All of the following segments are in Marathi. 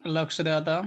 लक्ष द्या आता.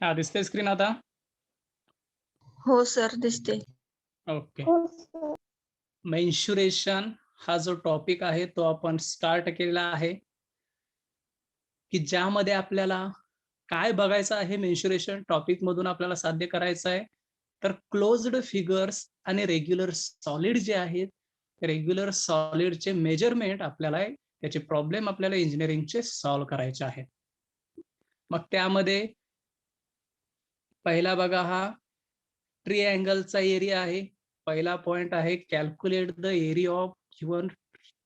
हा दिसते स्क्रीन आता. हो सर दिसते. ओके. मेन्शुरेशन हा जो टॉपिक आहे तो आपण स्टार्ट केलेला आहे, की ज्यामध्ये आपल्याला काय बघायचं आहे. मेन्शुरेशन टॉपिक मधून आपल्याला साध्य करायचं आहे तर क्लोज्ड फिगर्स आणि रेग्युलर सॉलिड जे आहेत, रेग्युलर सॉलिडचे मेजरमेंट आपल्याला, त्याचे प्रॉब्लेम आपल्याला इंजिनिअरिंगचे सॉल्व्ह करायचे आहेत. मग त्यामध्ये पहिला बघा, हा ट्रिअँगलचा एरिया आहे. पहिला पॉइंट आहे calculate the area of given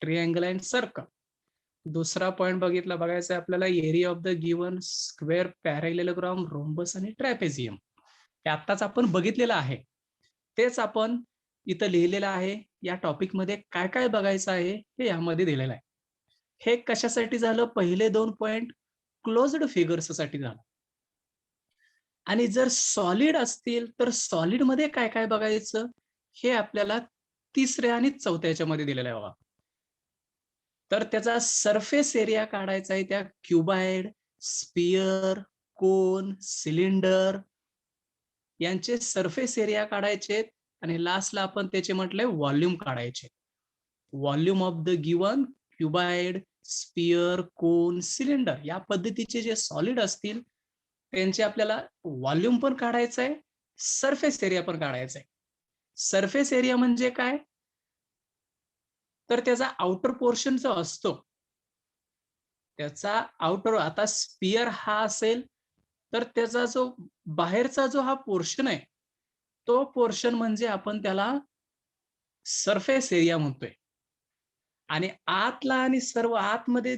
triangle and circle. दुसरा पॉइंट बघायचा आहे आपल्याला area of the given square, parallelogram, rhombus आणि ट्रॅपेझियम. हे आत्ताच आपण बघितलेलं आहे, तेच आपण इथं लिहिलेलं आहे. या टॉपिक मध्ये काय काय बघायचं आहे हे यामध्ये दिलेलं आहे. हे कशासाठी झालं, पहिले दोन पॉइंट क्लोज्ड फिगर्स साठी झालं. आणि जर सॉलिड असतील तर सॉलिड मध्ये काय काय बघायचं हे आपल्याला तिसऱ्या आणि चौथ्याच्या मध्ये दिलेलं आहे बघा. तर त्याचा सरफेस एरिया काढायचा आहे. त्या क्युबाइड, स्पियर, कोन, सिलेंडर यांचे सरफेस एरिया काढायचे आणि लास्टला आपण त्याचे म्हटले व्हॉल्यूम काढायचे. Volume of the given cuboid, sphere, cone, cylinder या पद्धतीचे जे सॉलिड असतील त्यांचे आपल्याला व्हॉल्यूम पण काढायचं आहे, सरफेस एरिया पण काढायचा आहे. सरफेस एरिया म्हणजे काय, तर त्याचा आउटर पोर्शन जो असतो, त्याचा आउटर, आता स्पियर हा असेल तर त्याचा जो बाहेरचा जो हा पोर्शन आहे तो पोर्शन म्हणजे आपण त्याला सरफेस एरिया म्हणतोय. आणि आतला आणि सर्व आतमध्ये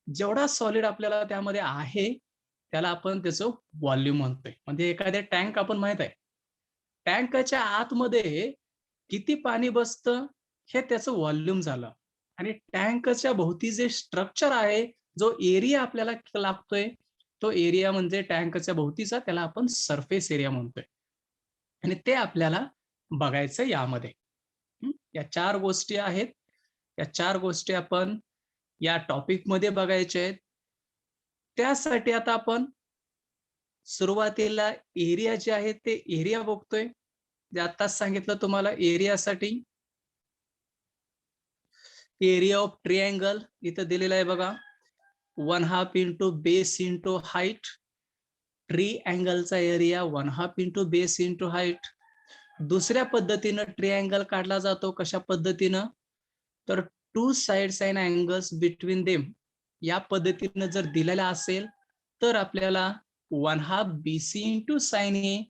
जेवढा सॉलिड आपल्याला त्यामध्ये आहे त्याला आपण त्याचं व्हॉल्यूम म्हणतोय. म्हणजे एखाद्या टँक आपण माहित आहे, टँकच्या आतमध्ये किती पाणी बसतं हे त्याचं व्हॉल्यूम झालं. आणि टँकच्या भोवती जे स्ट्रक्चर आहे, जो एरिया आपल्याला लागतोय तो एरिया म्हणजे टँकच्या भोवतीचा, त्याला आपण सरफेस एरिया म्हणतोय. आणि ते आपल्याला बघायचं यामध्ये. या चार गोष्टी आहेत, या चार गोष्टी आपण या टॉपिक मध्ये बघायच्या आहेत. त्यासाठी आता आपण सुरुवातीला एरिया जे आहे ते एरिया बघतोय. जे आताच सांगितलं तुम्हाला, एरियासाठी एरिया ऑफ ट्रिअँगल इथं दिलेला आहे बघा, 1/2 इंटू बेस इंटू हाईट. ट्रिअँगलचा area 1/2 into base into height. दुसऱ्या पद्धतीनं ट्रिअँगल काढला जातो, कशा पद्धतीनं, तर two sides and angles between them या पद्धतीनं जर दिलेला असेल तर आपल्याला 1/2 BC इंटू साइन ए,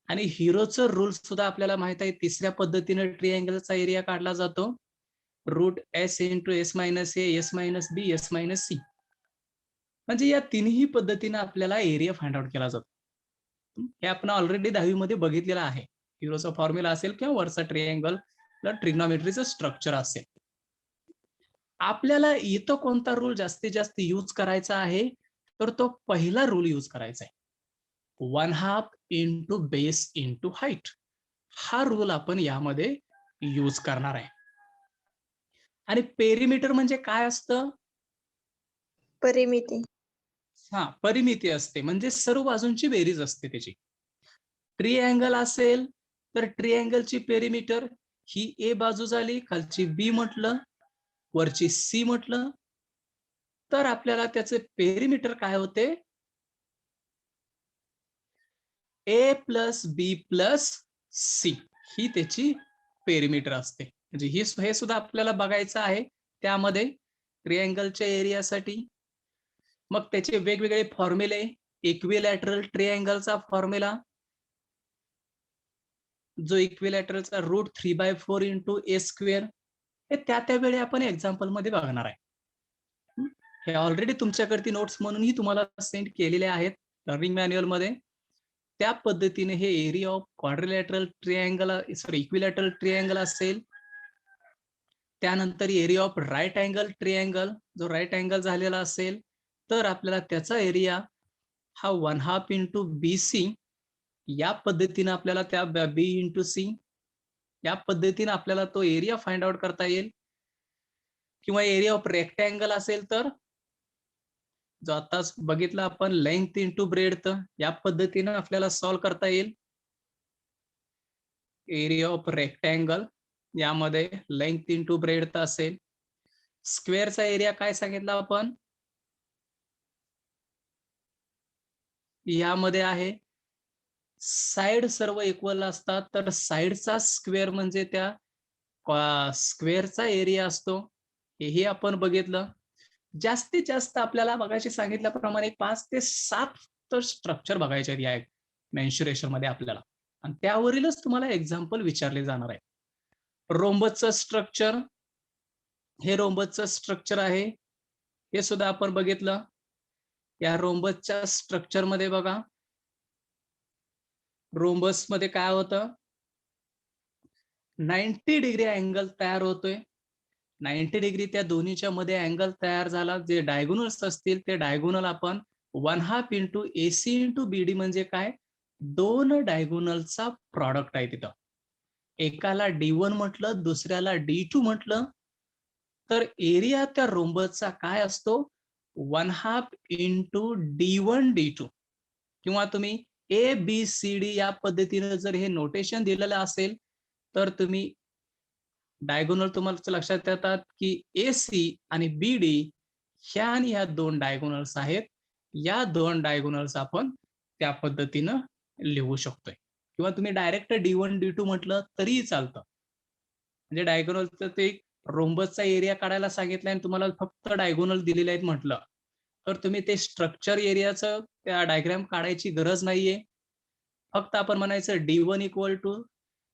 आणि हिरोचं रूल सुद्धा आपल्याला माहित आहे. तिसऱ्या पद्धतीनं ट्रिअँगलचा एरिया काढला जातो, root S into S minus A, S minus B, S minus C. म्हणजे या तिन्ही पद्धतीनं आपल्याला एरिया फाइंड आउट केला जातो. हे आपण ऑलरेडी 10वी मध्ये बघितलेलं आहे. हिरोचा फॉर्म्युला असेल किंवा वरचा ट्रिअँगल ट्रिग्नॉमेट्रीचं स्ट्रक्चर असेल. आपल्याला इथं कोणता रूल जास्तीत जास्त यूज करायचा आहे, तर तो पहिला रूल यूज करायचा आहे, 1/2 इंटू बेस इंटू हाईट. हा रूल आपण यामध्ये यूज करणार आहे. आणि पेरिमीटर म्हणजे काय असतं? परिमिती. परिमिती असते, म्हणजे सर्व बाजूंची बेरीज असते त्याची. ट्रिअँगल असेल तर ट्रिअँगलची पेरिमीटर ही ए बाजू झाली, खालची बी म्हटलं, वरची सी म्हटलं, तर आपल्याला त्याचे पेरिमीटर काय होते? ए प्लस बी प्लस सी ही त्याची पेरिमीटर असते. म्हणजे हे सुद्धा आपल्याला बघायचं आहे त्यामध्ये ट्रिअँगलच्या एरियासाठी. मग त्याचे वेगवेगळे फॉर्म्युले, इक्विलॅटरल ट्रिअँगलचा फॉर्म्युला, जो इक्विलॅटरलचा रूट 3/4 इंटू ए स्क्वेअर, हे त्यावेळी आपण एक्झाम्पल मध्ये बघणार आहे. हे ऑलरेडी तुमच्याकडे नोट्स म्हणूनही तुम्हाला सेंड केलेले आहेत लर्निंग मॅन्युअल मध्ये. त्या पद्धतीने हे एरिया ऑफ क्वाड्रिलॅटरल ट्रिअँगल, इक्विलॅटरल ट्रिअँगल असेल. त्यानंतर एरिया ऑफ राईट अँगल ट्रिअँगल, जो राईट अँगल झालेला असेल तर आपल्याला त्याचा एरिया हा 1/2 इंटू BC, या पद्धतीने आपल्याला त्या बी इंटू सी, या पद्धतीने आपल्याला तो एरिया फाइंड आउट करता येईल. किंवा एरिया ऑफ रेक्टँगल असेल तर जो आताच बघितला आपण, लेंथ इंटू ब्रेडथ, या पद्धतीने आपल्याला सॉल्व्ह करता येईल. एरिया ऑफ रेक्टँगल यामध्ये लेंथ इंटू ब्रेडथ असेल. स्क्वेअरचा एरिया काय सांगितला आपण? यामध्ये आहे साइड सर्व इक्वल असतात, तर साइडचा स्क्वेअर म्हणजे त्या स्क्वेअरचा एरिया असतो. हेही आपण बघितलं. जास्तीत जास्त आपल्याला बघायचे सांगितल्याप्रमाणे 5 ते 7 स्ट्रक्चर बघायचे या मेन्शुरेशन मध्ये आपल्याला, आणि त्यावरीलच तुम्हाला एक्झाम्पल विचारले जाणार आहे. रोम्बसचं स्ट्रक्चर, हे रोम्बसचं स्ट्रक्चर आहे, हे सुद्धा आपण बघितलं. या रोम्बसच्या स्ट्रक्चर मध्ये बघा, रोम्बस मध्ये काय होतं, 90 डिग्री अँगल तयार होतोय. 90 डिग्री त्या दोन्हीच्या मध्ये अँगल तयार झाला. जे डायगोनल्स असतील ते डायगोनल आपण 1/2 इंटू AC इंटू BD, म्हणजे काय, दोन डायगोनलचा प्रॉडक्ट आहे तिथं. एकाला D1 म्हटलं, दुसऱ्याला D2 म्हटलं, तर एरिया त्या रोम्बसचा काय असतो, 1/2 इंटू D1 D2. किंवा तुम्ही ABCD या पद्धतीने जर हे नोटेशन दिलेलं असेल तर तुम्ही डायगोनल तुम्हाला लक्षात येतात की AC आणि BD ह्या आणि ह्या दोन डायगोनल्स आहेत. या दोन डायगोनल्स आपण त्या पद्धतीनं लिहू शकतोय. किंवा तुम्ही डायरेक्ट D1 D2 म्हटलं तरीही चालतं. म्हणजे डायगोनलचं ते रोम्बसचा एरिया काढायला सांगितलंय आणि तुम्हाला फक्त डायगोनल दिलेले आहेत म्हटलं, तर तुम्ही ते स्ट्रक्चर एरियाचं त्या डायग्राम काढायची गरज नाहीये. फक्त आपण म्हणायचं D1 इक्वल टू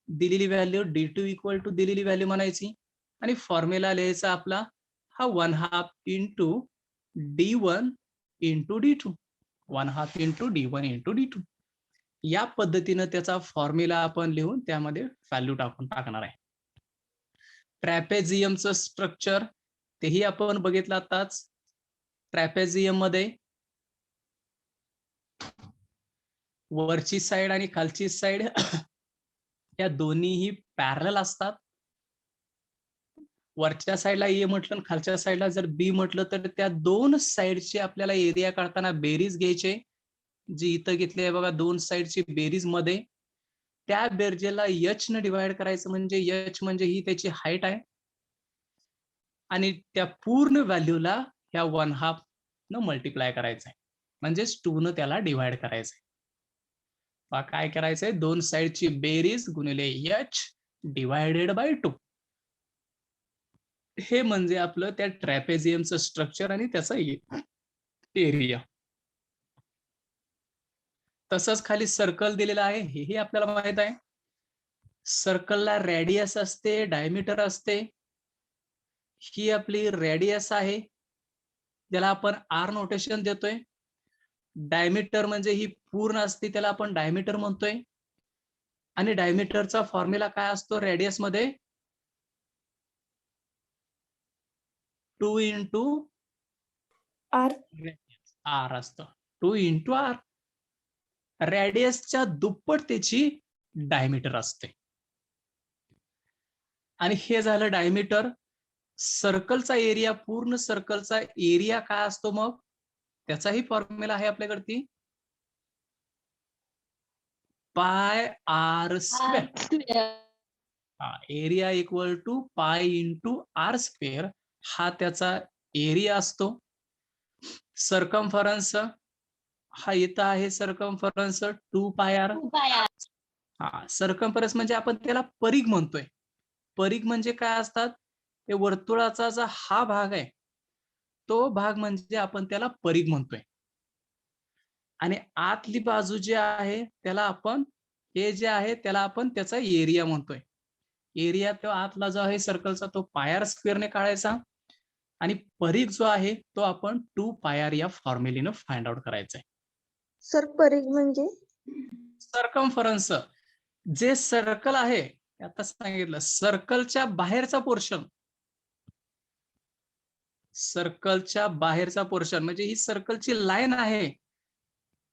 दिलेली व्हॅल्यू, D2 इक्वल टू दिलेली व्हॅल्यू म्हणायची, आणि फॉर्म्युला लिहायचा आपला हा 1/2 into D1 into D2, 1/2 into D1 into D2. या पद्धतीनं त्याचा फॉर्म्युला आपण लिहून त्यामध्ये व्हॅल्यू टाकणार आहे. ट्रॅपेझियमचं स्ट्रक्चर तेही आपण बघितलं आताच. ट्रॅपेझियम मध्ये वरची साइड आणि खालची साइड या दोन्हीही पॅरल असतात. वरच्या साइडला ए म्हटलं, खालच्या साइडला जर बी म्हटलं, तर त्या दोन साइडचे आपल्याला एरिया काढताना बेरीज घ्यायचे. जी इथं घेतली आहे बघा, दोन साइडची बेरीज मध्ये त्या बेरजेला H ने डिवाइड करायचं, म्हणजे H म्हणजे ही त्याची हाईट आहे, आणि त्या पूर्ण व्हॅल्यूला ह्या 1/2 न मल्टिप्लाय करायचं आहे, म्हणजेच 2 न त्याला डिवाइड करायचंय. काय करायचंय, दोन साइडची बेरीज गुणिले H डिवायडेड बाय 2. हे म्हणजे आपलं त्या ट्रॅपेझियमचं स्ट्रक्चर आणि त्याचा एरिया. तसंच खाली सर्कल दिलेला आहे, हेही आपल्याला माहित आहे. सर्कलला रेडियस असते, डायमीटर असते. ही आपली रेडियस आहे, ज्याला आपण आर नोटेशन देतोय. डायमीटर म्हणजे ही पूर्ण असते, त्याला आपण डायमीटर म्हणतोय. आणि डायमीटरचा फॉर्म्युला काय असतो रेडियस मध्ये? 2 इंटू आर. आर असतं. 2 इंटू आर. रेडियसच्या दुप्पट त्याची डायमीटर असते. आणि हे झालं डायमीटर. सर्कलचा एरिया, पूर्ण सर्कलचा एरिया काय असतो मग? त्याचाही फॉर्म्युला आहे आपल्याकडे, pi R square. Area equal to pi into r square, हा त्याचा एरिया असतो. सर्कमफरन्स हा इथं आहे, सर्कमफरन्स 2 पाय आर. हा सर्कमफरन्स म्हणजे आपण त्याला परिघ म्हणतोय. परिघ म्हणजे काय असतात? ते वर्तुळाचा जो हा भाग आहे, तो भाग म्हणजे आपण त्याला परिघ म्हणतोय. आणि आतली बाजू जी आहे त्याला आपण, हे जे आहे त्याला आपण त्याचा एरिया म्हणतोय. एरिया तो आतला जो आहे सर्कलचा, तो पाय आर स्क्वेअरने काढायचा. आणि परिघ जो आहे तो आपण 2 पाय आर या फॉर्म्युलीनं फाइंड आउट करायचा आहे. सर परिघ म्हणजे? सर्कमफरन्स जे सर्कल आहे, आता सांगितलं, सर्कलच्या बाहेरचा पोर्शन, सर्कलच्या बाहेरचा पोर्शन म्हणजे ही सर्कलची लाईन आहे,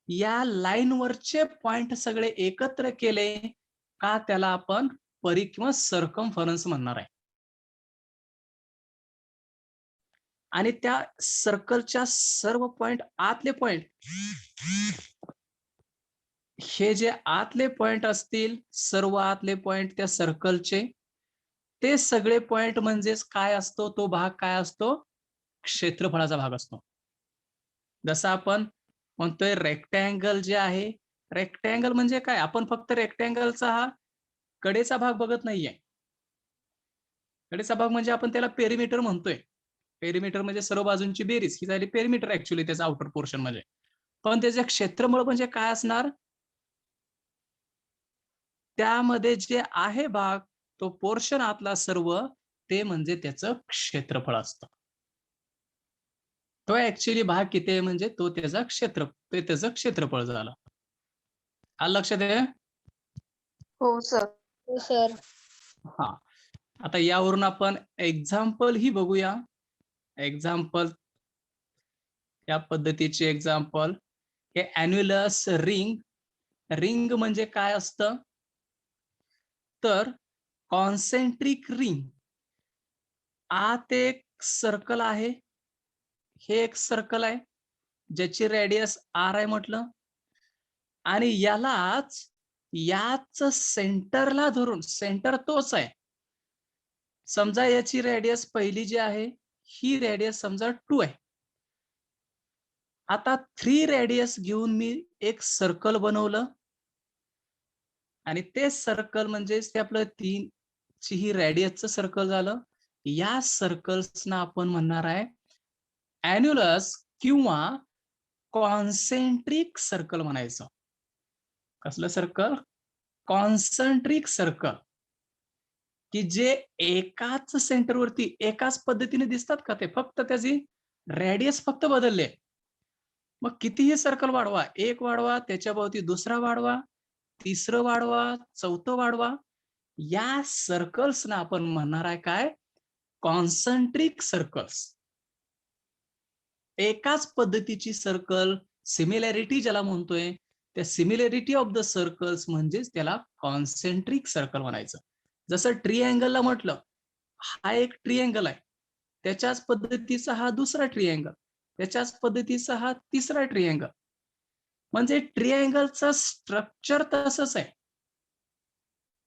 या लाईनवरचे पॉइंट सगळे एकत्र केले का त्याला आपण परिघ किंवा सर्कमफरन्स म्हणणार आहे. आणि त्या सर्कलच्या सर्व पॉइंट, आतले पॉइंट, हे जे आतले पॉइंट असतील, सर्व आतले पॉइंट त्या सर्कलचे, ते सगळे पॉइंट म्हणजेच काय असतो, तो भाग काय असतो? क्षेत्रफळाचा भाग असतो. जसं आपण म्हणतोय रेक्टँगल जे आहे, रेक्टँगल म्हणजे काय? आपण फक्त रेक्टँगलचा हा कडेचा भाग बघत नाहीये. कडेचा भाग म्हणजे आपण त्याला पेरिमीटर म्हणतोय. पेरिमीटर म्हणजे सर्व बाजूंची बेरीज, ही झाली पेरिमीटर ऍक्च्युअली त्याचा आउटर पोर्शन मध्ये. पण त्याचे क्षेत्रफळ म्हणजे काय असणार? त्यामध्ये जे आहे भाग, तो पोर्शन आतला सर्व, ते म्हणजे त्याचं क्षेत्रफळ असतं. तो ऍक्च्युअली भाग किती आहे म्हणजे तो त्याचा त्याचं क्षेत्रफळ झालं. आलं लक्षात आहे? हो सर. हो सर. हा, आता यावरून आपण एक्झाम्पल ही बघूया. एक्झाम्पल, या पद्धतीचे एक्झाम्पल, हे अॅन्युलस रिंग. रिंग म्हणजे काय असतं? तर कॉन्सेंट्रिक रिंग, आत एक सर्कल आहे, हे एक सर्कल आहे ज्याची रेडियस आर आहे म्हटलं. आणि याच सेंटरला धरून, सेंटर तोच आहे. समजा याची रेडियस पहिली जी आहे, ही रेडियस समजा 2 आहे. आता 3 रेडियस घेऊन मी एक सर्कल बनवलं. आणि ते सर्कल म्हणजे ते आपलं 3 ची ही रेडियसचं सर्कल झालं. या सर्कल्सना आपण म्हणणार आहे अॅन्युलस किंवा कॉन्सेंट्रिक सर्कल म्हणायचं. कसलं सर्कल? Concentric circle. की जे एकाच सेंटरवरती एकाच पद्धतीने दिसतात का? ते फक्त त्याची रेडियस फक्त बदलले. मग कितीही सर्कल वाढवा, एक वाढवा, त्याच्या भोवती दुसरा वाढवा, तिसरं वाढवा, चौथं वाढवा, या सर्कल्सना आपण म्हणणार आहे काय? Concentric circles. एकाच पद्धतीची सर्कल, सिमिलॅरिटी ज्याला म्हणतोय, त्या सिमिलॅरिटी ऑफ द सर्कल्स म्हणजेच त्याला कॉन्सेंट्रिक सर्कल म्हणायचं. जसं ट्रिअँगलला म्हटलं, हा एक ट्रिअँगल आहे, त्याच्याच पद्धतीचा हा दुसरा ट्रिअँगल, त्याच्याच पद्धतीचा हा तिसरा ट्रिअँगल. म्हणजे ट्रिअँगलचं स्ट्रक्चर तसंच आहे,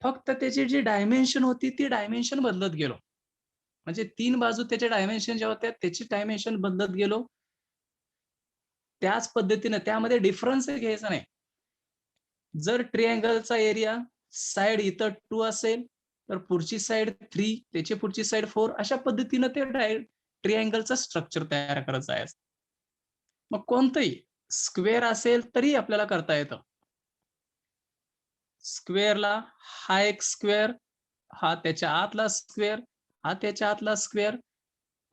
फक्त त्याची जी डायमेन्शन होती ती डायमेन्शन बदलत गेलो. म्हणजे 3 बाजू त्याच्या डायमेन्शन ज्या होत्या त्याची डायमेन्शन बदलत गेलो. त्याच पद्धतीने त्यामध्ये डिफरन्स घ्यायचा नाही. जर ट्रिअँगलचा एरिया साइड इथं 2 असेल, तर पुढची साइड 3, त्याची पुढची साइड 4, अशा पद्धतीनं ते ट्रिअँगलचं स्ट्रक्चर तयार करायचं आहे. मग कोणतंही स्क्वेअर असेल तरी आपल्याला करता येतं. स्क्वेअरला हा एक स्क्वेअर, हा त्याच्या आतला स्क्वेअर, हा त्याच्या आतला स्क्वेअर,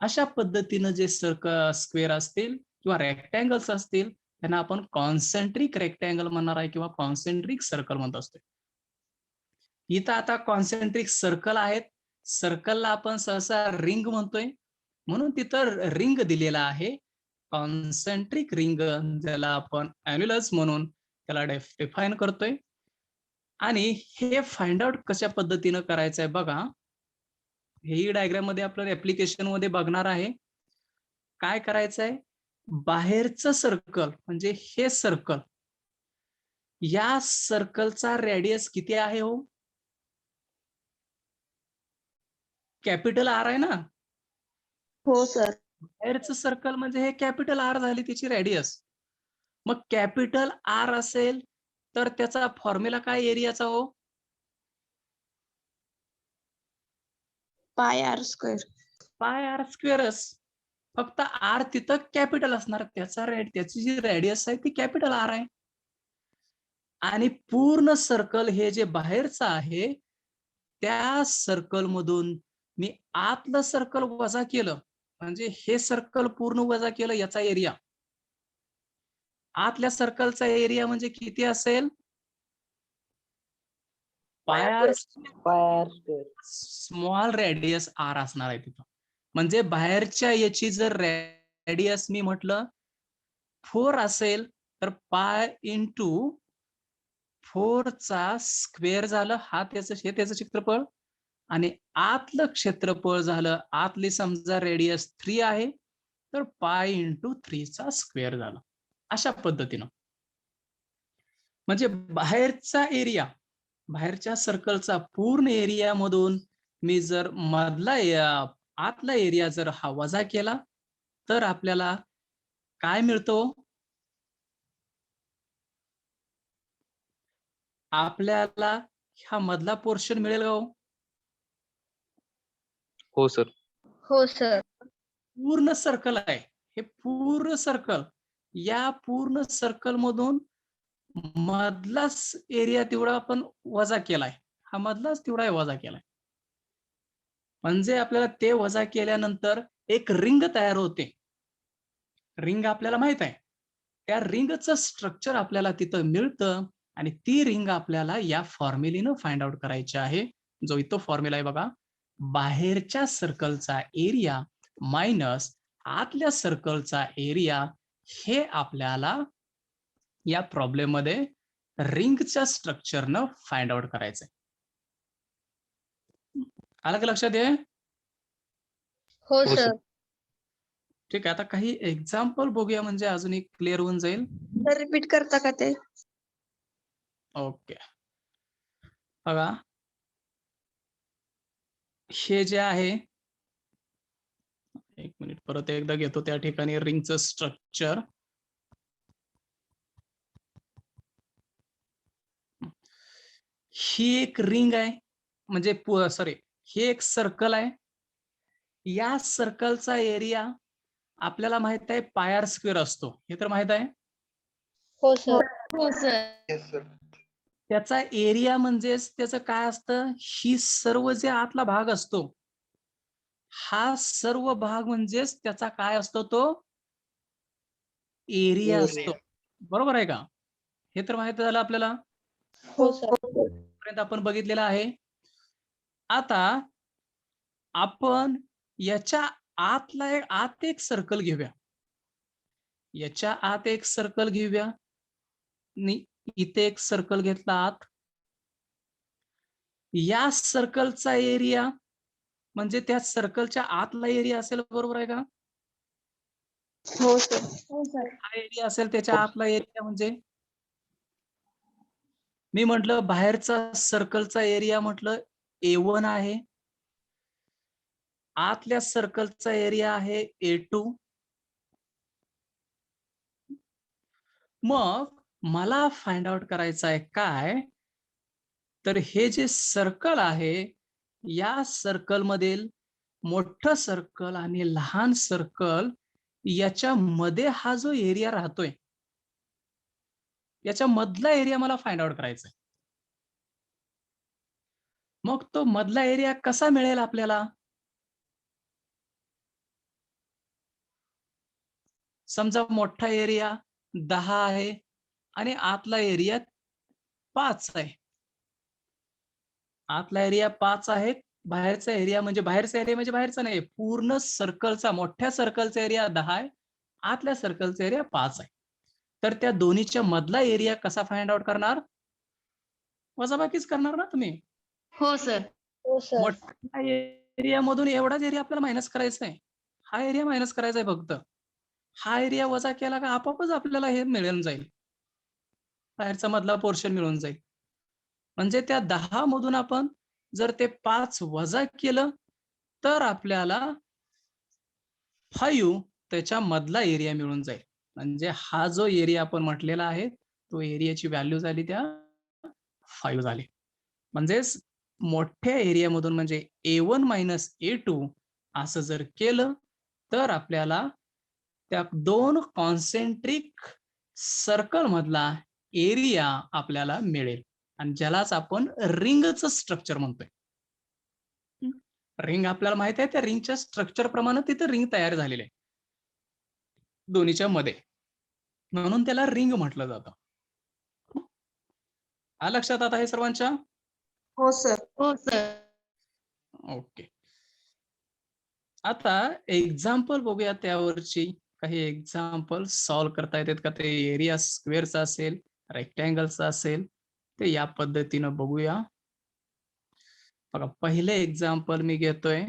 अशा पद्धतीनं जे स्क्वेअर असतील किंवा रेक्टँगल्स असतील त्यांना आपण कॉन्सेंट्रिक रेक्टँगल म्हणणार आहे किंवा कॉन्सेंट्रिक सर्कल म्हणत असतो. इथं आता कॉन्सेंट्रिक सर्कल आहेत. सर्कलला आपण सहसा रिंग म्हणतोय, म्हणून तिथं रिंग दिलेला आहे. कॉन्सेंट्रिक रिंग ज्याला आपण ॲन्युलस म्हणून त्याला डिफाईन करतोय. आणि हे फाइंड आउट कशा पद्धतीनं करायचं आहे बघा. हेही डायग्राम मध्ये आपल्याला ऍप्लिकेशन मध्ये बघणार आहे. काय करायचं आहे, बाहेरचं सर्कल म्हणजे हे सर्कल, या सर्कलचा रेडियस किती आहे हो? कॅपिटल आर आहे ना. हो सर. बाहेरचं सर्कल म्हणजे हे कॅपिटल आर झाली त्याची रेडियस. मग कॅपिटल आर असेल तर त्याचा फॉर्म्युला काय एरियाचा हो? Pi R square. Pi R स्क्वेअरच. फक्त आर तिथं कॅपिटल असणार, त्याची जी रेडियस आहे ती कॅपिटल आर आहे. आणि पूर्ण सर्कल हे जे बाहेरचं आहे त्या सर्कल मधून मी आतलं सर्कल वजा केलं, म्हणजे हे सर्कल पूर्ण वजा केलं याचा एरिया. आतल्या सर्कलचा एरिया म्हणजे किती असेल? पाय आर स्मॉल रेडियस आर असणार आहे तिथं. म्हणजे बाहेरच्या याची जर रेडियस मी म्हटलं 4 असेल तर पाय इंटू 4 चा स्क्वेअर झालं, हा त्याचं क्षेत्रफळ. आणि आतलं क्षेत्रफळ झालं, आतली समजा रेडियस 3 आहे तर पाय इंटू 3 चा स्क्वेअर झाला. अशा पद्धतीनं म्हणजे बाहेरचा एरिया, बाहेरच्या सर्कलचा पूर्ण एरिया मधून मी जर आतला एरिया जर हा वजा केला तर आपल्याला काय मिळतो? आपल्याला हा मधला पोर्शन मिळेल का हो? हो सर. हो सर. पूर्ण सर्कल आहे हे, पूर्ण सर्कल. या पूर्ण सर्कल मधून मधलाच एरिया तेवढा आपण वजा केलाय, हा मधलाच तेवढा वजा केलाय. म्हणजे आपल्याला ते वजा केल्यानंतर एक रिंग तयार होते. रिंग आपल्याला माहित आहे, त्या रिंगचं स्ट्रक्चर आपल्याला तिथं मिळतं आणि ती रिंग आपल्याला या फॉर्म्युलीनं फाइंड आउट करायची आहे. जो इथं फॉर्म्युला आहे बघा, बाहेरच्या सर्कलचा एरिया मायनस आतल्या सर्कलचा एरिया, हे आपल्याला या प्रॉब्लेम मध्ये रिंगच्या स्ट्रक्चरनं फाइंड आउट करायचंय. आलं का लक्षात? आहे हो हो सर. सर. ठीक आहे. आता काही एक्झाम्पल बघूया म्हणजे अजून एक क्लिअर होऊन जाईल. सर रिपीट करता का ते? ओके, बघा हे जे आहे, एक मिनिट परत एकदा घेतो त्या ठिकाणी रिंगचं स्ट्रक्चर. ही एक रिंग आहे, म्हणजे सॉरी हे एक सर्कल आहे. या सर्कलचा एरिया आपल्याला माहित आहे पाय आर स्क्वेअर असतो, हे तर माहित आहे. हो सर. हो सर. त्याचा एरिया म्हणजेच त्याचं काय असतं, ही सर्व जे आतला भाग असतो, हा सर्व भाग म्हणजेच त्याचा काय असतो, तो एरिया असतो. बरोबर आहे का? हे तर माहित झालं आपल्याला. हो सर. पर्यंत आपण बघितलेलं आहे. आता आपण याच्या आत एक सर्कल घेऊया, याच्या आत एक सर्कल घेऊया. इथे एक सर्कल घेतला आत. या सर्कलचा एरिया म्हणजे त्या सर्कलच्या आतला एरिया असेल, बरोबर आहे का? हो सर. हो सर. हा एरिया असेल त्याच्या आतला एरिया. म्हणजे मी म्हटलं बाहेरचा सर्कलचा एरिया म्हटलं A1 आहे, आतल्या सर्कलचा एरिया आहे A2. मग मला फाइंड आउट करायचं आहे काय, तर हे जे सर्कल आहे या सर्कल मधील मोठं सर्कल आणि लहान सर्कल याच्या मध्ये हा जो एरिया राहतोय याच्या मधला एरिया मला फाइंड आउट करायचा आहे. मग तो मधला एरिया कसा मिळेल आपल्याला? समजा मोठा एरिया 10 आहे आणि आतला एरिया 5 आहे. आतला एरिया 5 आहे, बाहेरचा एरिया म्हणजे बाहेरचा नाही, पूर्ण सर्कलचा, मोठ्या सर्कलचा एरिया 10 आहे, आतल्या सर्कलचा एरिया 5 आहे. तर त्या दोन्हीच्या मधला एरिया कसा फाइंड आउट करणार? वजाबाकीच करणार ना तुम्ही. हो सर. हो सर. मोठ्या एरिया मधून एवढाच एरिया आपल्याला मायनस करायचा आहे. हा एरिया मायनस करायचा आहे फक्त. हा एरिया वजा केला का आपोआपच आपल्याला हे मिळून जाईल, बाहेरचा मधला पोर्शन मिळून जाईल. म्हणजे त्या 10 मधून आपण जर ते 5 वजा केलं तर आपल्याला 5 त्याच्या मधला एरिया मिळून जाईल. म्हणजे हा जो एरिया आपण म्हटलेला आहे तो एरियाची व्हॅल्यू झाली त्या 5 झाली. म्हणजेच मोठ्या एरियामधून म्हणजे A1 मायनस A2 असं जर केलं तर आपल्याला त्या दोन कॉन्सेंट्रिक सर्कल मधला एरिया आपल्याला मिळेल आणि ज्यालाच आपण रिंगचं स्ट्रक्चर म्हणतोय. रिंग आपल्याला माहित आहे, त्या रिंगच्या स्ट्रक्चर प्रमाणे तिथे रिंग तयार झालेले आहे दोन्हीच्या मध्ये, म्हणून त्याला रिंग म्हटलं जातं. लक्षात आता हे सर्वांच्या? हो सर. हो सर. ओके. आता एक्झाम्पल बघूया त्यावरची. काही एक्झाम्पल सॉल्व्ह करता येतात का? ते एरिया स्क्वेअरचा असेल, रेक्टँगलचा असेल, ते या पद्धतीनं बघूया. बघा, पहिले एक्झाम्पल मी घेतोय.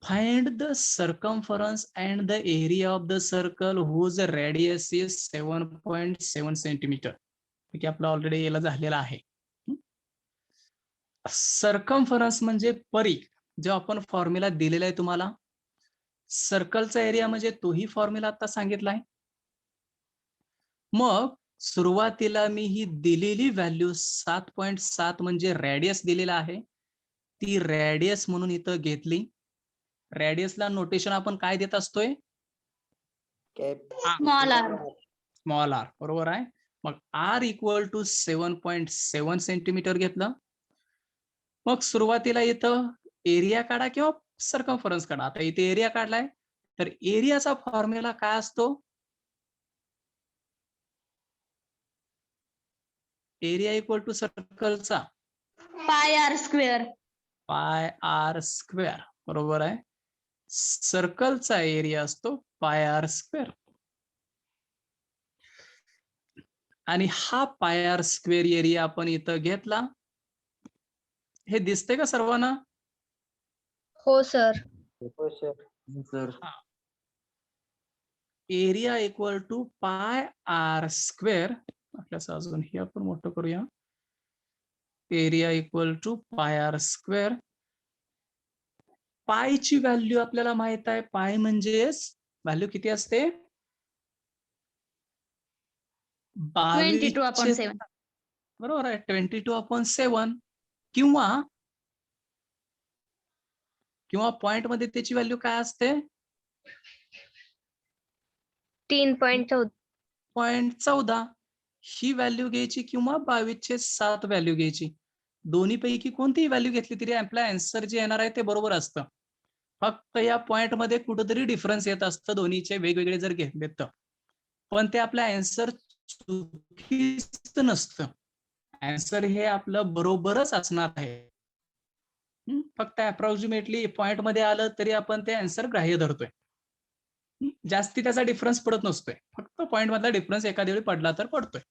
Find the circumference and the area of the circle whose radius is 7.7 centimetre. ठीक आहे, आपलं ऑलरेडी याला झालेला आहे. सर्कम्फरन्स म्हणजे परिघ, जो आपण फॉर्म्युला दिलेला आहे तुम्हाला. सर्कलचा एरिया म्हणजे तोही फॉर्म्युला आता सांगितलाय. मग सुरुवातीला मी ही दिलेली व्हॅल्यू 7.7 म्हणजे रेडियस दिलेला आहे, ती रेडियस म्हणून इथं घेतली. रेडियसला नोटेशन आपण काय देत असतोय? Small R. स्मॉल आर, बरोबर आहे. मग आर इक्वल टू 7.7 सेंटीमीटर घेतलं. मग सुरुवातीला इथं एरिया काढा किंवा सर्कम्फरन्स काढा. आता इथे एरिया काढलाय, तर एरियाचा फॉर्म्युला काय असतो? एरिया इक्वल टू सर्कलचा pi R square. Pi R square, बरोबर आहे. सर्कलचा एरिया असतो पाय आर स्क्वेअर. आणि हा पाय आर स्क्वेअर एरिया आपण इथं घेतला. हे दिसतंय का सर्वांना? हो सर. हो sir. Area equal to pi R square. आपल्याला अजून हे आपण मोठं करूया. Area equal to pi R square. पायची व्हॅल्यू आपल्याला माहित आहे. पाय म्हणजेच व्हॅल्यू किती असते? 22/7. बरोबर आहे, 22/7. किंवा पॉइंट मध्ये त्याची व्हॅल्यू काय असते? 3.14. ही व्हॅल्यू घ्यायची किंवा 22/7 व्हॅल्यू घ्यायची. दोन्हीपैकी कोणतीही व्हॅल्यू घेतली तरी आपला आन्सर जे येणार आहे ते बरोबर असतं. फक्त या पॉइंट मध्ये कुठेतरी डिफरन्स येत असतं दोन्हीचे वेगवेगळे जर घेतले तर. पण ते आपलं आन्सर चुकीचं नसतं. आन्सर हे आपलं बरोबरच असणार आहे. फक्त अप्रॉक्सिमेटली पॉइंट मध्ये आलं तरी आपण ते आन्सर ग्राह्य धरतोय. जास्ती त्याचा डिफरन्स पडत नसतोय. फक्त पॉइंट मधला डिफरन्स एखाद्या वेळी पडला तर पडतोय.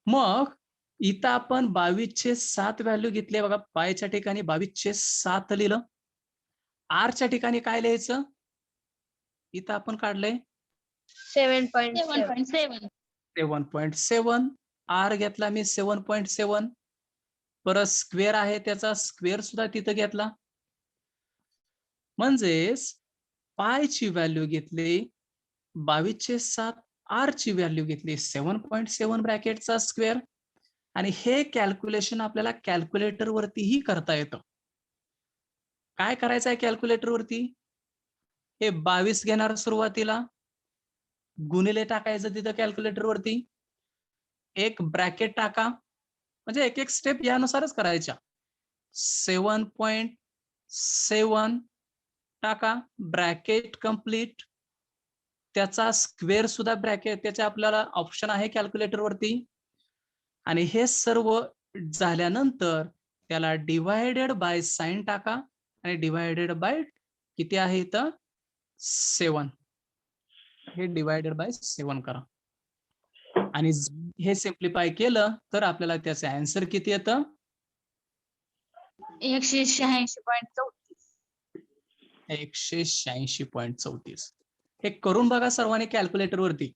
मग इथं आपण 22/7 व्हॅल्यू घेतली बघा. पायच्या ठिकाणी 22/7 लिहिलं. आरच्या ठिकाणी काय लिहायचं? इथं आपण काढलंय 7.7. 7.7. आर घेतला मी 7.7. परत स्क्वेअर आहे त्याचा स्क्वेअर सुद्धा तिथं घेतला. म्हणजेच पायची व्हॅल्यू घेतली 22/7, आर ची व्हॅल्यू घेतली 7.7 ब्रॅकेटचा स्क्वेअर. आणि हे कॅल्क्युलेशन आपल्याला कॅल्क्युलेटर वरतीही करता येतं. काय करायचं आहे कॅल्क्युलेटर वरती? हे 22 घेणार सुरुवातीला, गुणिले टाकायचं तिथं कॅल्क्युलेटर वरती, एक ब्रॅकेट टाका, म्हणजे एक एक स्टेप यानुसारच करायच्या. 7.7 टाका, ब्रॅकेट कंप्लीट, त्याचा स्क्वेअर सुद्धा ब्रॅकेट, त्याचे आपल्याला ऑप्शन आहे कॅल्क्युलेटर वरती. आणि हे सर्व झाल्यानंतर त्याला डिवायडेड बाय साइन टाका आणि डिवायडेड बाय किती आहे इथं 7, हे डिवायडेड बाय 7 करा आणि हे सिम्प्लिफाय केलं तर आपल्याला त्याचं आन्सर किती येतं 186.34. हे करून बघा सर्वांनी कॅल्क्युलेटर वरती,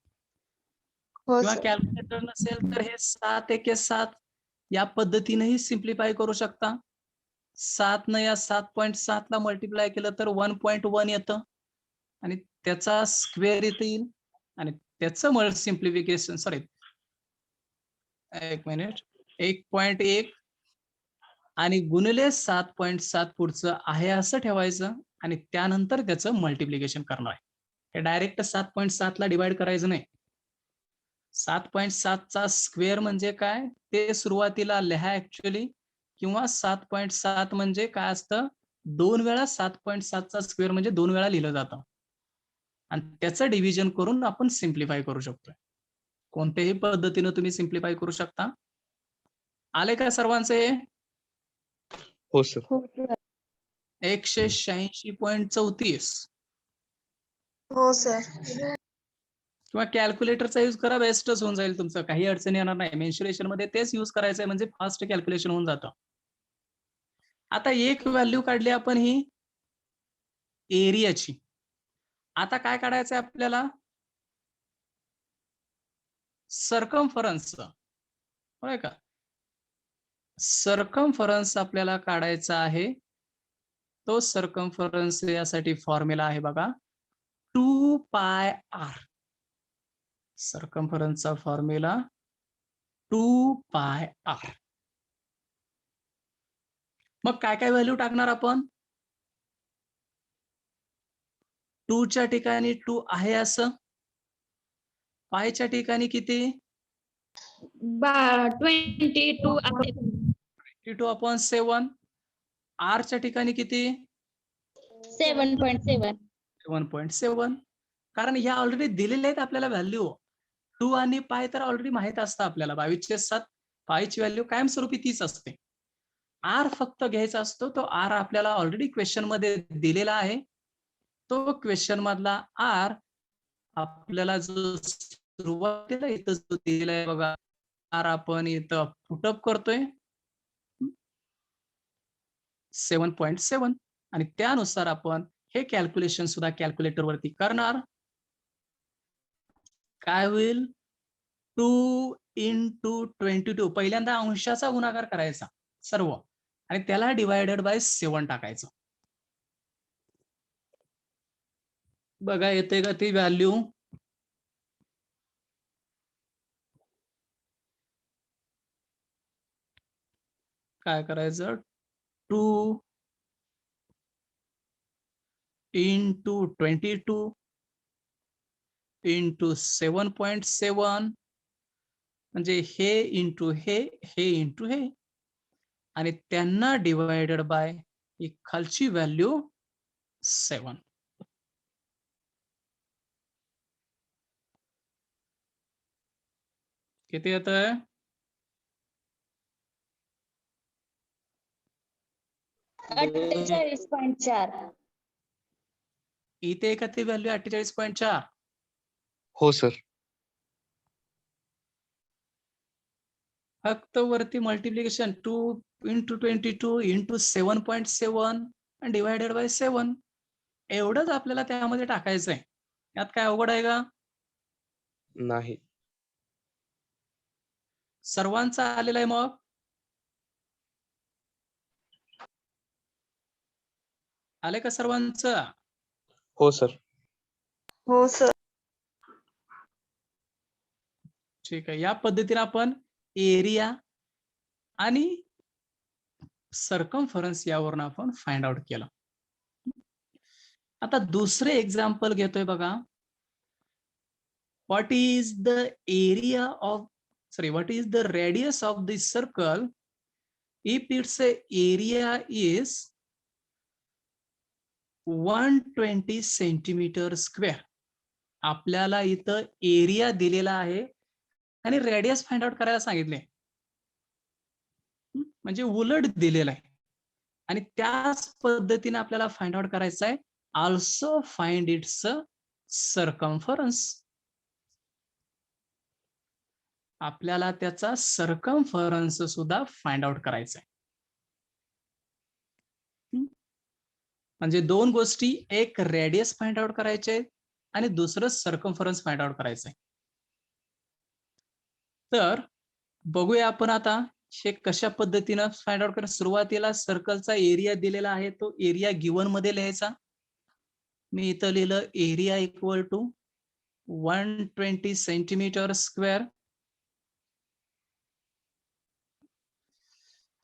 किंवा कॅल्क्युलेटर नसेल तर हे 7 1 7 या पद्धतीनेही सिम्प्लिफाय करू शकता. 7 न या 7.7 ला मल्टिप्लाय केलं तर 1.1 येतं आणि त्याचा स्क्वेअर येईल आणि त्याचं सिम्प्लिफिकेशन, सॉरी एक मिनिट, 1.1 आणि गुणिले 7.7 पुढचं आहे असं ठेवायचं आणि त्यानंतर त्याचं मल्टिप्लिकेशन करणार आहे. हे डायरेक्ट 7.7 ला डिवाइड करायचं नाही. 7.7 चा स्क्वेअर म्हणजे काय ते सुरुवातीला लिहा ऍक्च्युअली, किंवा 7.7 म्हणजे काय असतं 2 वेळा 7.7 चा स्क्वेअर म्हणजे 2 वेळा लिहिलं जातं आणि त्याचं डिव्हिजन करून आपण सिम्प्लिफाय करू शकतोय. कोणत्याही पद्धतीने तुम्ही सिम्प्लिफाय करू शकता. आले का सर्वांचे? हो सर. 186.34. हो सर. किंवा कॅल्क्युलेटरचा यूज करा, बेस्टच होऊन जाईल तुमचं, काही अडचण येणार नाही. मेन्शुरेशन मध्ये तेच यूज करायचंय म्हणजे फास्ट कॅल्क्युलेशन होऊन जातं. आता एक व्हॅल्यू काढली आपण ही एरियाची. आता काय काढायचंय आपल्याला सर्कमफरन्स, होय का? सर्कमफरन्स आपल्याला काढायचा आहे. तो सर्कमफरन्स यासाठी फॉर्म्युला आहे बघा 2πr. सर्कमफरन्सचा फॉर्म्युला 2πr. मग काय काय व्हॅल्यू टाकणार आपण? 2 च्या ठिकाणी 2 आहे असं, पायच्या ठिकाणी किती 22/7, आर च्या ठिकाणी किती 7.7. 7.7. कारण ह्या ऑलरेडी दिलेल्या आहेत आपल्याला व्हॅल्यू. 2 आणि पाय तर ऑलरेडी माहित असतं आपल्याला. 22/7 पायची व्हॅल्यू कायमस्वरूपी तीच असते. आर फक्त घ्यायचा असतो. तो आर आपल्याला ऑलरेडी क्वेश्चन मध्ये दिलेला आहे. तो क्वेश्चन मधला आर आपल्याला जो सुरुवातीला इथं जो दिलेला आहे बघा, आर आपण इथं पुटअप करतोय 7.7 आणि त्यानुसार आपण हे कॅल्क्युलेशन सुद्धा कॅल्क्युलेटर वरती करणार. काय होईल 2 × 22, पहिल्यांदा अंशाचा गुणाकार करायचा सर्व आणि त्याला डिवायडेड बाय 7 टाकायचं. बघा येते का ती व्हॅल्यू? काय करायचं 2 × 22 × 7.7 म्हणजे हे इंटू हे इंटू हे आणि त्यांना डिवायडेड बाय ही खालची व्हॅल्यू 7. किती येत आहे 48.4. इथे का ती व्हॅल्यू 48.4? हो सर. फक्त वरती मल्टिप्लिकेशन 2 × 22 × 7.7 आणि डिवायडेड बाय 7 एवढंच आपल्याला त्यामध्ये टाकायचं आहे. यात काय अवघड आहे का? नाही. सर्वांचा आलेला आहे मग? आले का सर्वांचं? हो सर. हो सर. ठीक आहे. या पद्धतीने आपण एरिया आणि सर्कम्फरन्स यावरून आपण फाइंड आउट केलं. आता दुसरे एक्झाम्पल घेतोय बघा. what is the area of what is the radius of this circle if its area is 120 centimetre square. आपल्याला इथं एरिया दिलेला आहे आणि रेडियस फाइंड आउट करायला सांगितले, म्हणजे उलट दिलेला आहे आणि त्याच पद्धतीने आपल्याला फाइंड आउट करायचं आहे. Also find its circumference. आपल्याला त्याचा सर्कम्फरन्स सुद्धा फाइंड आउट करायचा आहे. म्हणजे दोन गोष्टी, एक रेडियस फाइंड आउट करायचे आणि दुसरं सर्कम्फरन्स फाइंड आउट करायचंय. तर बघूया आपण आता हे कशा पद्धतीनं फाइंड आउट करायचं. सुरुवातीला सर्कलचा एरिया दिलेला आहे, तो एरिया गिवन मध्ये लिहायचा. मी इथं लिहिलं area equal to 120 centimetre square.